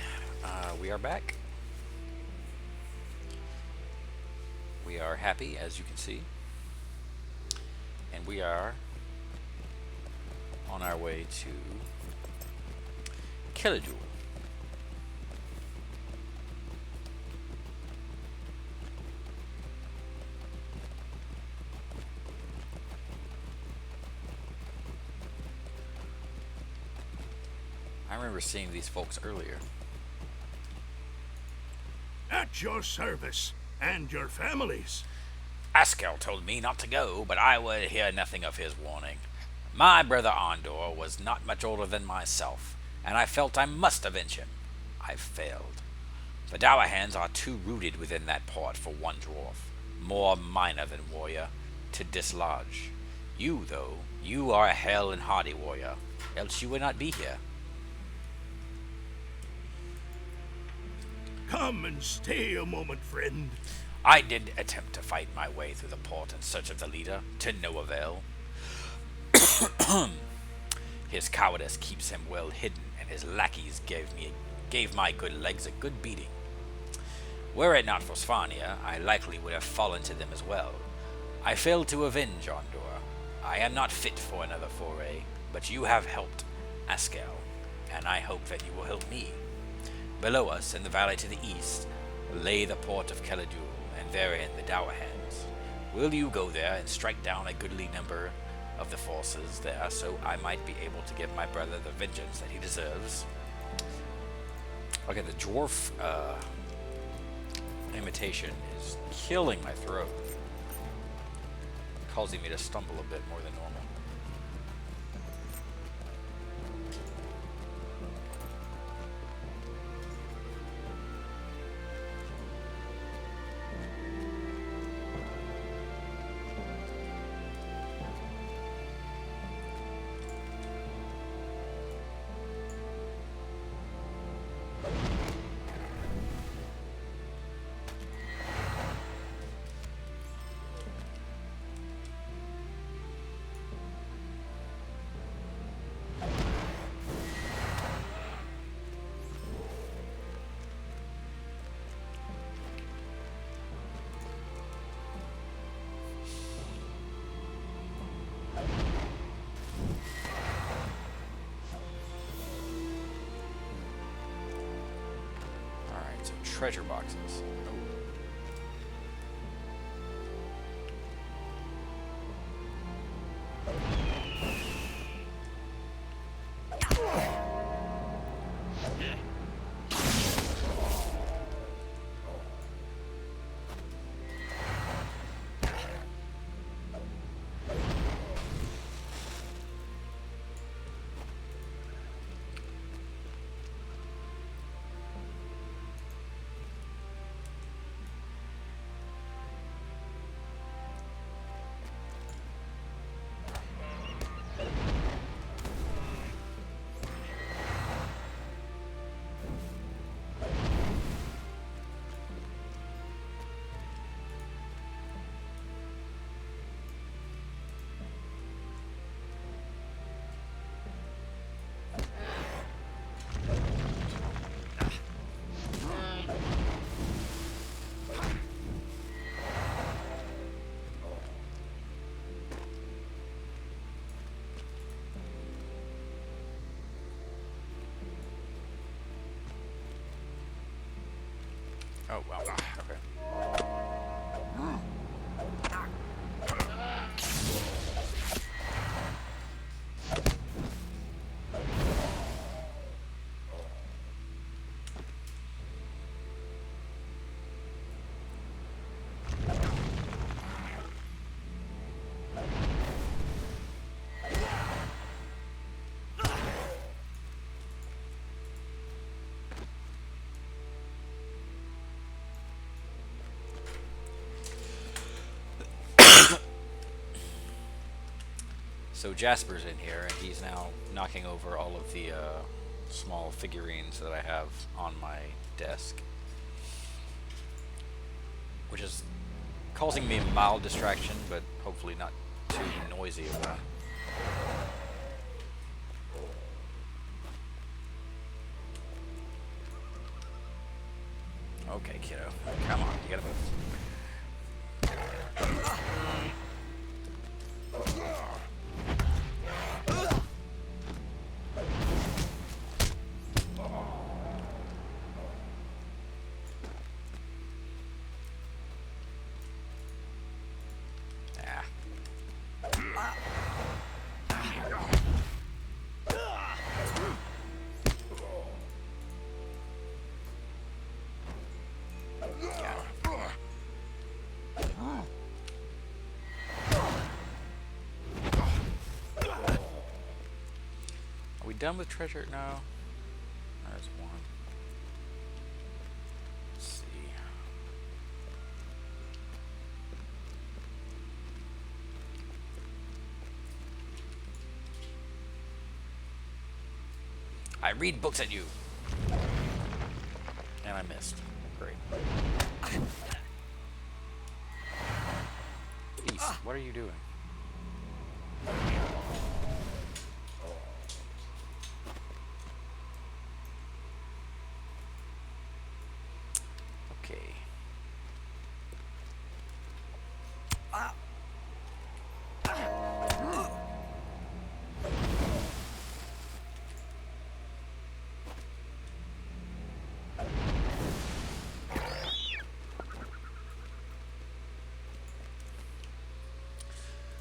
we are back. We are happy, as you can see. And we are on our way to Killijewel. I remember seeing these folks earlier. At your service, and your families. Askell told me not to go, but I would hear nothing of his warning. My brother Andor was not much older than myself, and I felt I must avenge him. I failed. The Dowerhands are too rooted within that port for one dwarf, more minor than warrior, to dislodge. You, though, you are a hale and hardy warrior, else you would not be here. Come and stay a moment, friend. I did attempt to fight my way through the port in search of the leader, to no avail. His cowardice keeps him well hidden, and his lackeys gave my good legs a good beating. Were it not for Svanir, I likely would have fallen to them as well. I failed to avenge Andor. I am not fit for another foray, but you have helped Askell, and I hope that you will help me. Below us, in the valley to the east, lay the port of Killijewel, and therein the Dowerhands. Will you go there and strike down a goodly number of the forces there, so I might be able to give my brother the vengeance that he deserves? Okay, the dwarf imitation is killing my throat, causing me to stumble a bit more than normal. Alright, so treasure boxes. Oh. Oh, wow. Okay. So Jasper's in here, and he's now knocking over all of the small figurines that I have on my desk, which is causing me a mild distraction, but hopefully not too noisy of one. Okay, kiddo. Come on, you gotta move. Ah. Are we done with treasure? No. There's one. Let's see. I read books at you. And I missed. Great. Beast, what are you doing? Okay.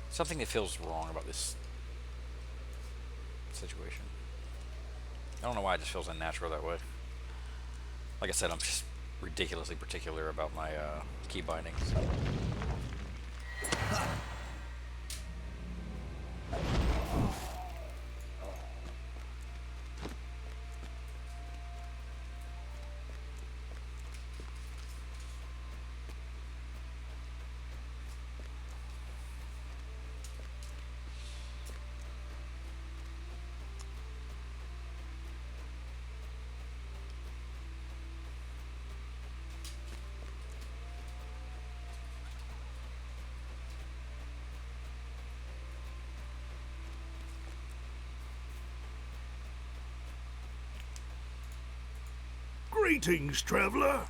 Something that feels wrong about this situation. I don't know why it just feels unnatural that way. Like I said, I'm just ridiculously particular about my key bindings. Greetings, traveler.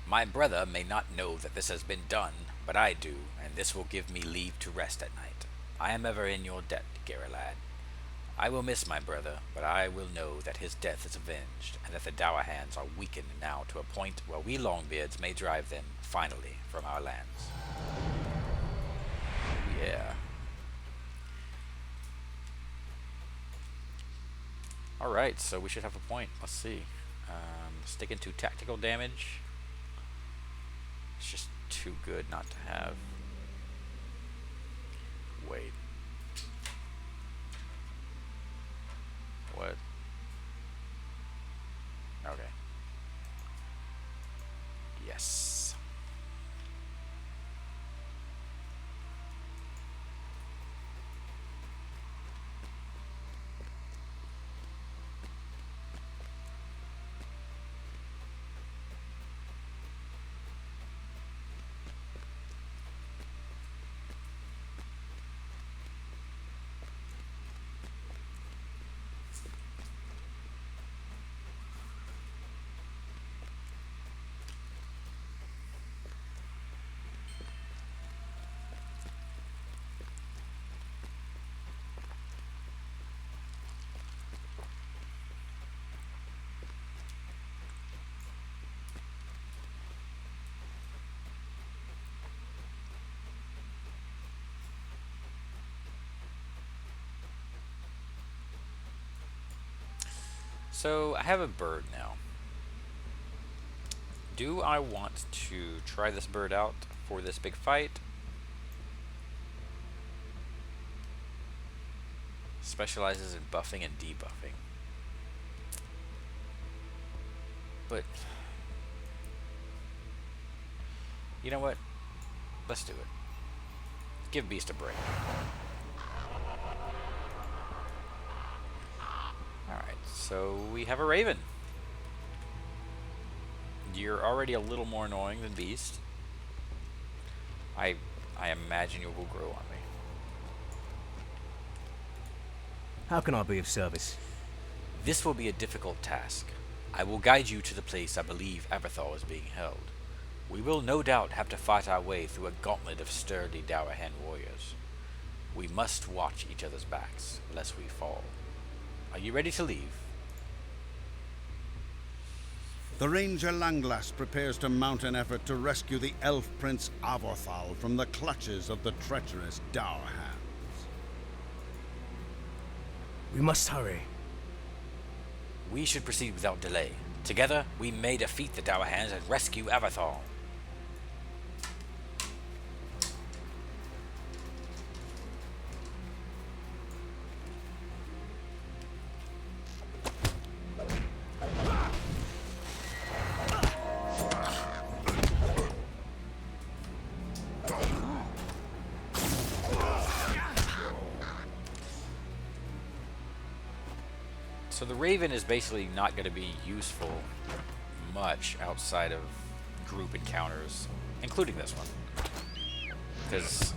My brother may not know that this has been done, but I do, and this will give me leave to rest at night. I am ever in your debt, Gary lad. I will miss my brother, but I will know that his death is avenged, and that the Dower hands are weakened now to a point where we Longbeards may drive them, finally, from our lands. Yeah. Alright, so we should have a point. Let's see. Sticking to tactical damage. It's just too good not to have. Wait. What? Okay. Yes. So I have a bird now. Do I want to try this bird out for this big fight? Specializes in buffing and debuffing. But you know what? Let's do it. Give Beast a break. Alright, so we have a Raven. You're already a little more annoying than Beast. I imagine you will grow on me. How can I be of service? This will be a difficult task. I will guide you to the place I believe Abathar is being held. We will no doubt have to fight our way through a gauntlet of sturdy Dowerhand warriors. We must watch each other's backs, lest we fall. Are you ready to leave? The Ranger Langlass prepares to mount an effort to rescue the elf prince Avothal from the clutches of the treacherous Dowerhands. We must hurry. We should proceed without delay. Together, we may defeat the Dowerhands and rescue Avathar. So the Raven is basically not going to be useful much outside of group encounters, including this one. Because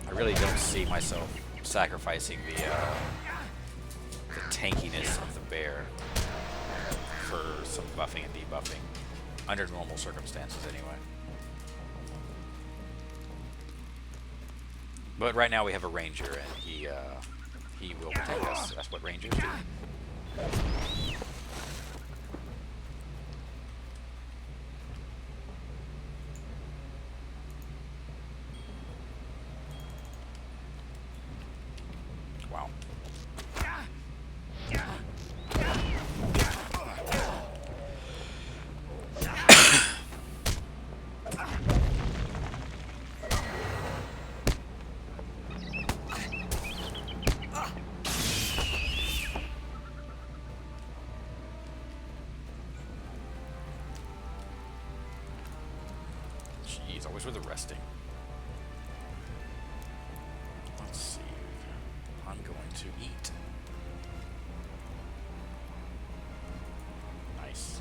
I really don't see myself sacrificing the tankiness of the bear for some buffing and debuffing, under normal circumstances anyway. But right now we have a ranger, and he will protect us. That's what rangers do. Wow. Jeez, always with the resting. Let's see. I'm going to eat. Nice.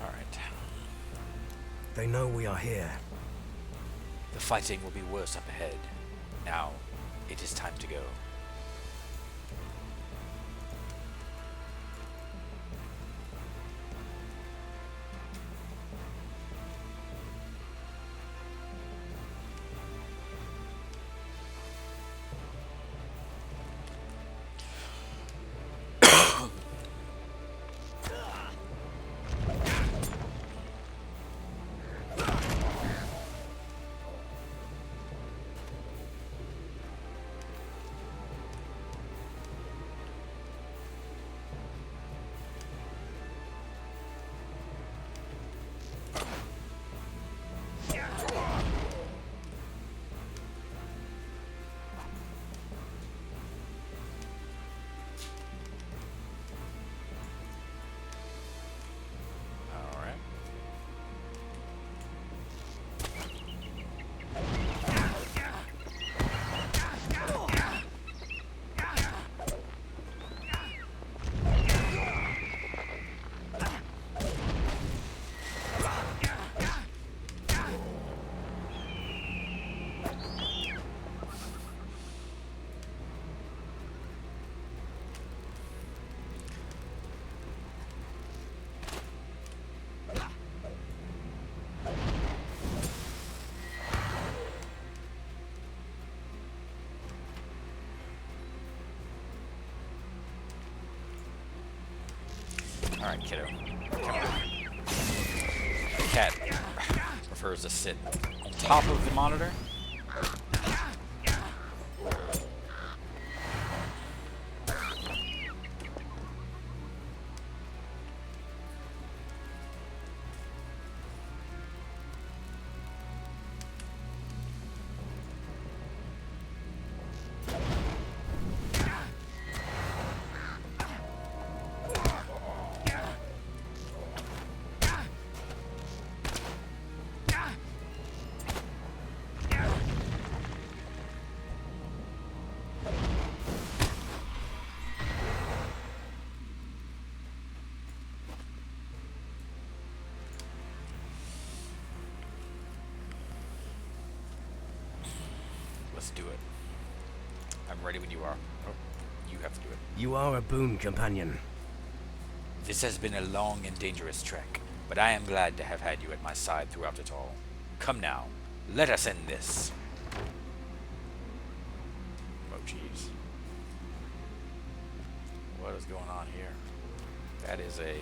All right. They know we are here. The fighting will be worse up ahead. Now, it is time to go. All right. All right, kiddo. Come on. The cat prefers to sit on top of the monitor. Let's do it. I'm ready when you are. Oh, you have to do it. You are a boon companion. This has been a long and dangerous trek, but I am glad to have had you at my side throughout it all. Come now, let us end this. Oh, jeez. What is going on here? That is a...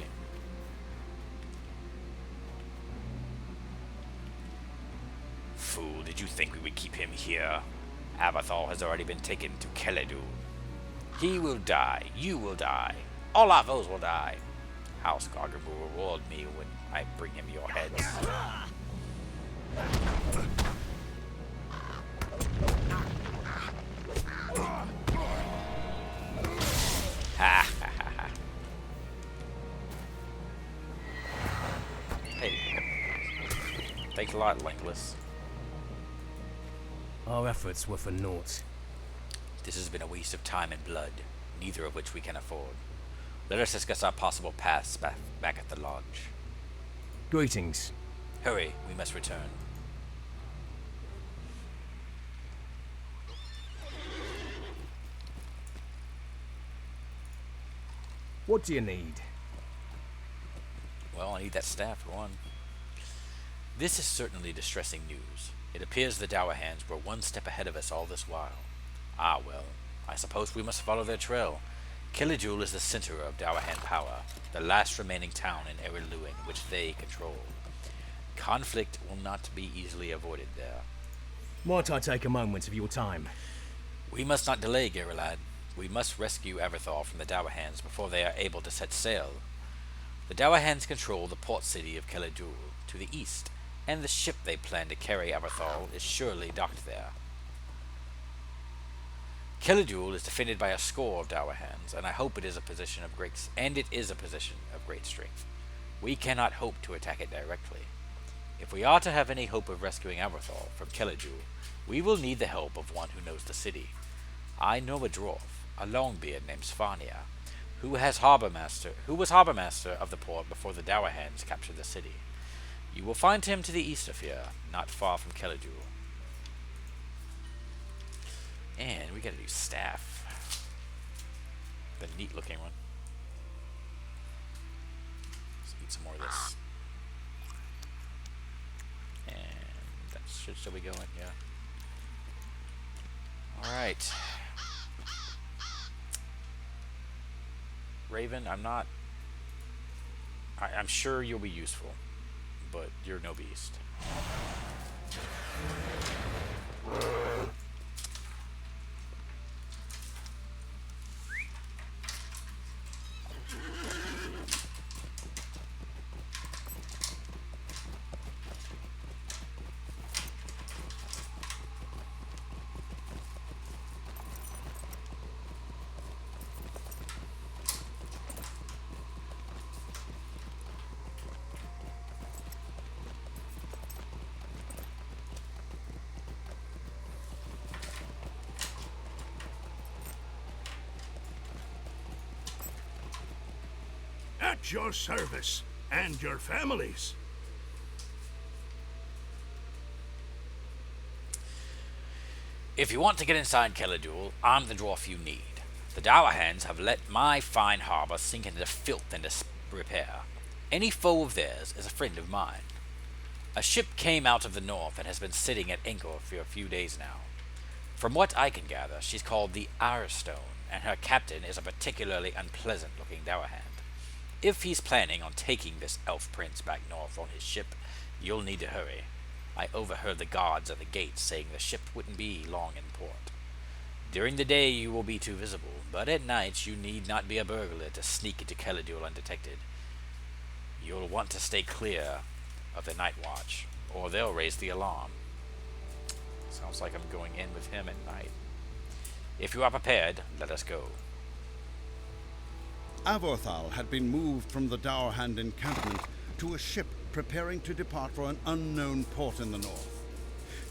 Fool, did you think we would keep him here? Avathal has already been taken to Keledul. He will die. You will die. All our foes will die. House Gargan will reward me when I bring him your heads. Ha ha ha ha. Hey. Thanks a lot, Lankless. Our efforts were for naught. This has been a waste of time and blood, neither of which we can afford. Let us discuss our possible paths back at the lodge. Greetings. Hurry, we must return. What do you need? Well, I need that staff for one. This is certainly distressing news. It appears the Dower Hands were one step ahead of us all this while. Ah, well, I suppose we must follow their trail. Keledul is the center of Dower Hand power, the last remaining town in Eriluin which they control. Conflict will not be easily avoided there. Might I take a moment of your time? We must not delay, Geralad. We must rescue Avathal from the Dower Hands before they are able to set sail. The Dower Hands control the port city of Keledul to the east, and the ship they plan to carry Avathal is surely docked there. Keledul is defended by a score of Dower Hands, and I hope it is a position of great strength. We cannot hope to attack it directly. If we are to have any hope of rescuing Avathal from Keledul, we will need the help of one who knows the city. I know a dwarf, a Longbeard named Svanir, who was harbor master of the port before the Dower Hands captured the city. You will find him to the east of here, not far from Keledul. And we got a new staff. The neat looking one. Let's eat some more of this. And that should still be going, yeah. Alright. Raven, I'm sure you'll be useful, but you're no beast. At your service, and your families. If you want to get inside Keledul, I'm the dwarf you need. The Dower Hands have let my fine harbor sink into filth and disrepair. Any foe of theirs is a friend of mine. A ship came out of the north and has been sitting at anchor for a few days now. From what I can gather, she's called the Irestone, and her captain is a particularly unpleasant-looking Dower Hand. If he's planning on taking this elf prince back north on his ship, you'll need to hurry. I overheard the guards at the gates saying the ship wouldn't be long in port. During the day you will be too visible, but at night you need not be a burglar to sneak into Keledul undetected. You'll want to stay clear of the night watch, or they'll raise the alarm. Sounds like I'm going in with him at night. If you are prepared, let us go. Avothal had been moved from the Dower Hand encampment to a ship preparing to depart for an unknown port in the north.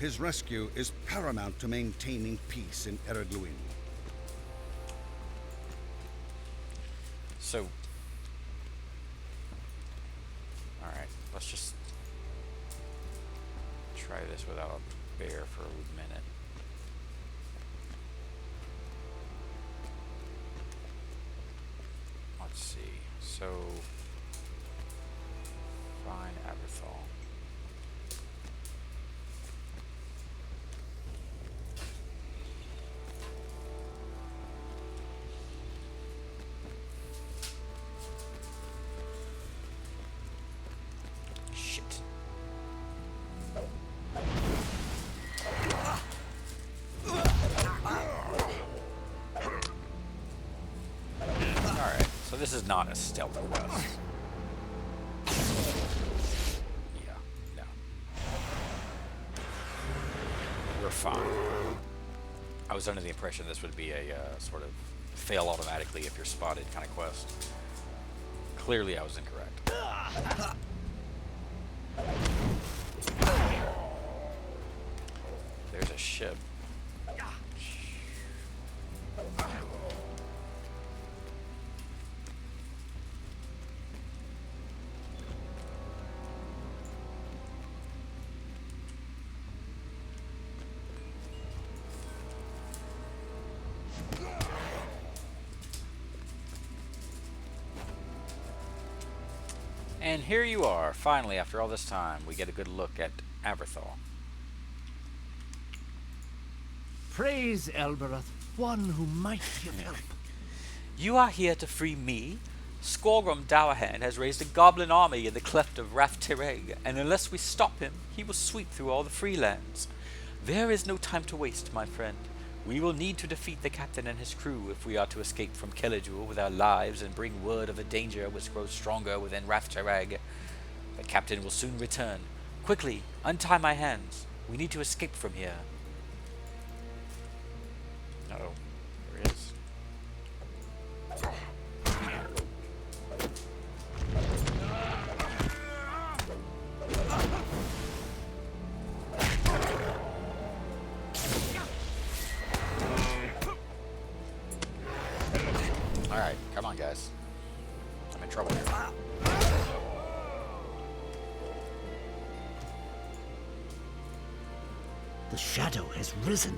His rescue is paramount to maintaining peace in Eredluin. So, alright, let's just try this without a bear for a minute. is not a stealth quest. Yeah, no. We're fine. I was under the impression this would be a sort of fail automatically if you're spotted kind of quest. Clearly I was incorrect. There's a ship. And here you are, finally, after all this time, we get a good look at Aberthal. Praise Elbereth, one who might give help. You are here to free me? Skorgrim Dowerhand has raised a goblin army in the cleft of Raftereg, and unless we stop him, he will sweep through all the free lands. There is no time to waste, my friend. We will need to defeat the captain and his crew if we are to escape from Kellijul with our lives and bring word of a danger which grows stronger within Raftereg. The captain will soon return. Quickly, untie my hands. We need to escape from here. Uh-oh. There he is. Alright, come on guys. I'm in trouble here. The shadow has risen.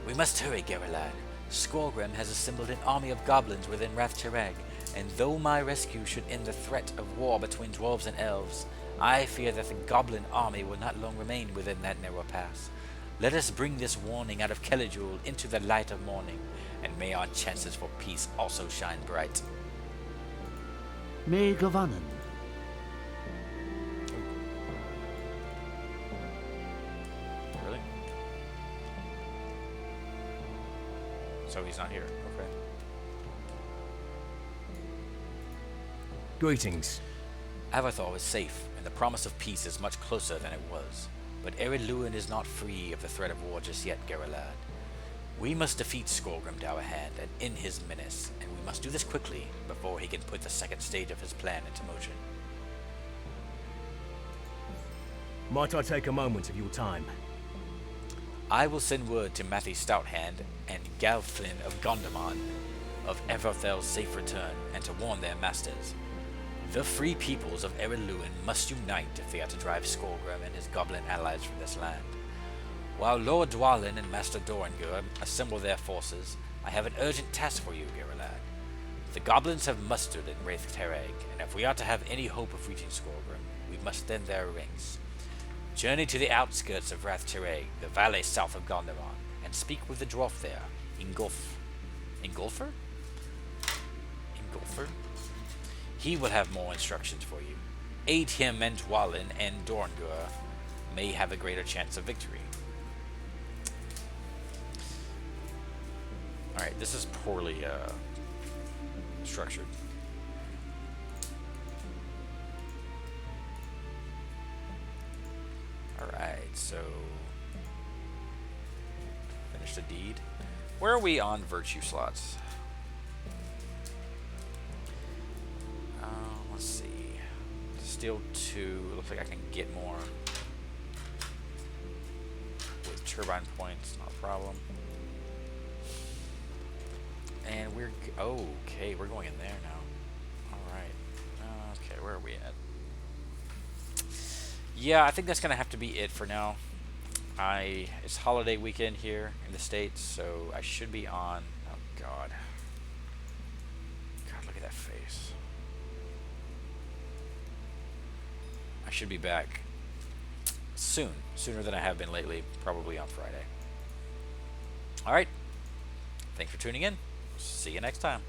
We must hurry, Geralad. Skorgrim has assembled an army of goblins within Raftereg, and though my rescue should end the threat of war between dwarves and elves, I fear that the goblin army will not long remain within that narrow pass. Let us bring this warning out of Kellijul into the light of morning, and may our chances for peace also shine bright. May Gavanen. Really? So he's not here. Okay. Greetings. Avathor is safe, and the promise of peace is much closer than it was. But Eredluin is not free of the threat of war just yet, Geralad. We must defeat Skorgrim Dowerhand and end his menace, and we must do this quickly before he can put the second stage of his plan into motion. Might I take a moment of your time? I will send word to Matthew Stouthand and Galflin of Gondomar of Everthel's safe return, and to warn their masters. The free peoples of Eredluin must unite if they are to drive Skorgrim and his goblin allies from this land. While Lord Dwalin and Master Dorangur assemble their forces, I have an urgent task for you, Geralad. The goblins have mustered in Wraith Tereg, and if we are to have any hope of reaching Skorgrim, we must thin their ranks. Journey to the outskirts of Wraith Tereg, the valley south of Gondomar, and speak with the dwarf there, Ingolfer? He will have more instructions for you. Aid him, and Dwalin and Dorangur may have a greater chance of victory. Alright, this is poorly structured. Alright, so finish the deed. Where are we on virtue slots? Let's see. Still 2. Looks like I can get more with turbine points, not a problem. And we're okay. We're going in there now. All right. Okay, where are we at? Yeah, I think that's gonna have to be it for now. It's holiday weekend here in the States, so I should be on. Oh God. God, look at that face. I should be back soon, sooner than I have been lately, probably on Friday. All right. Thanks for tuning in. See you next time.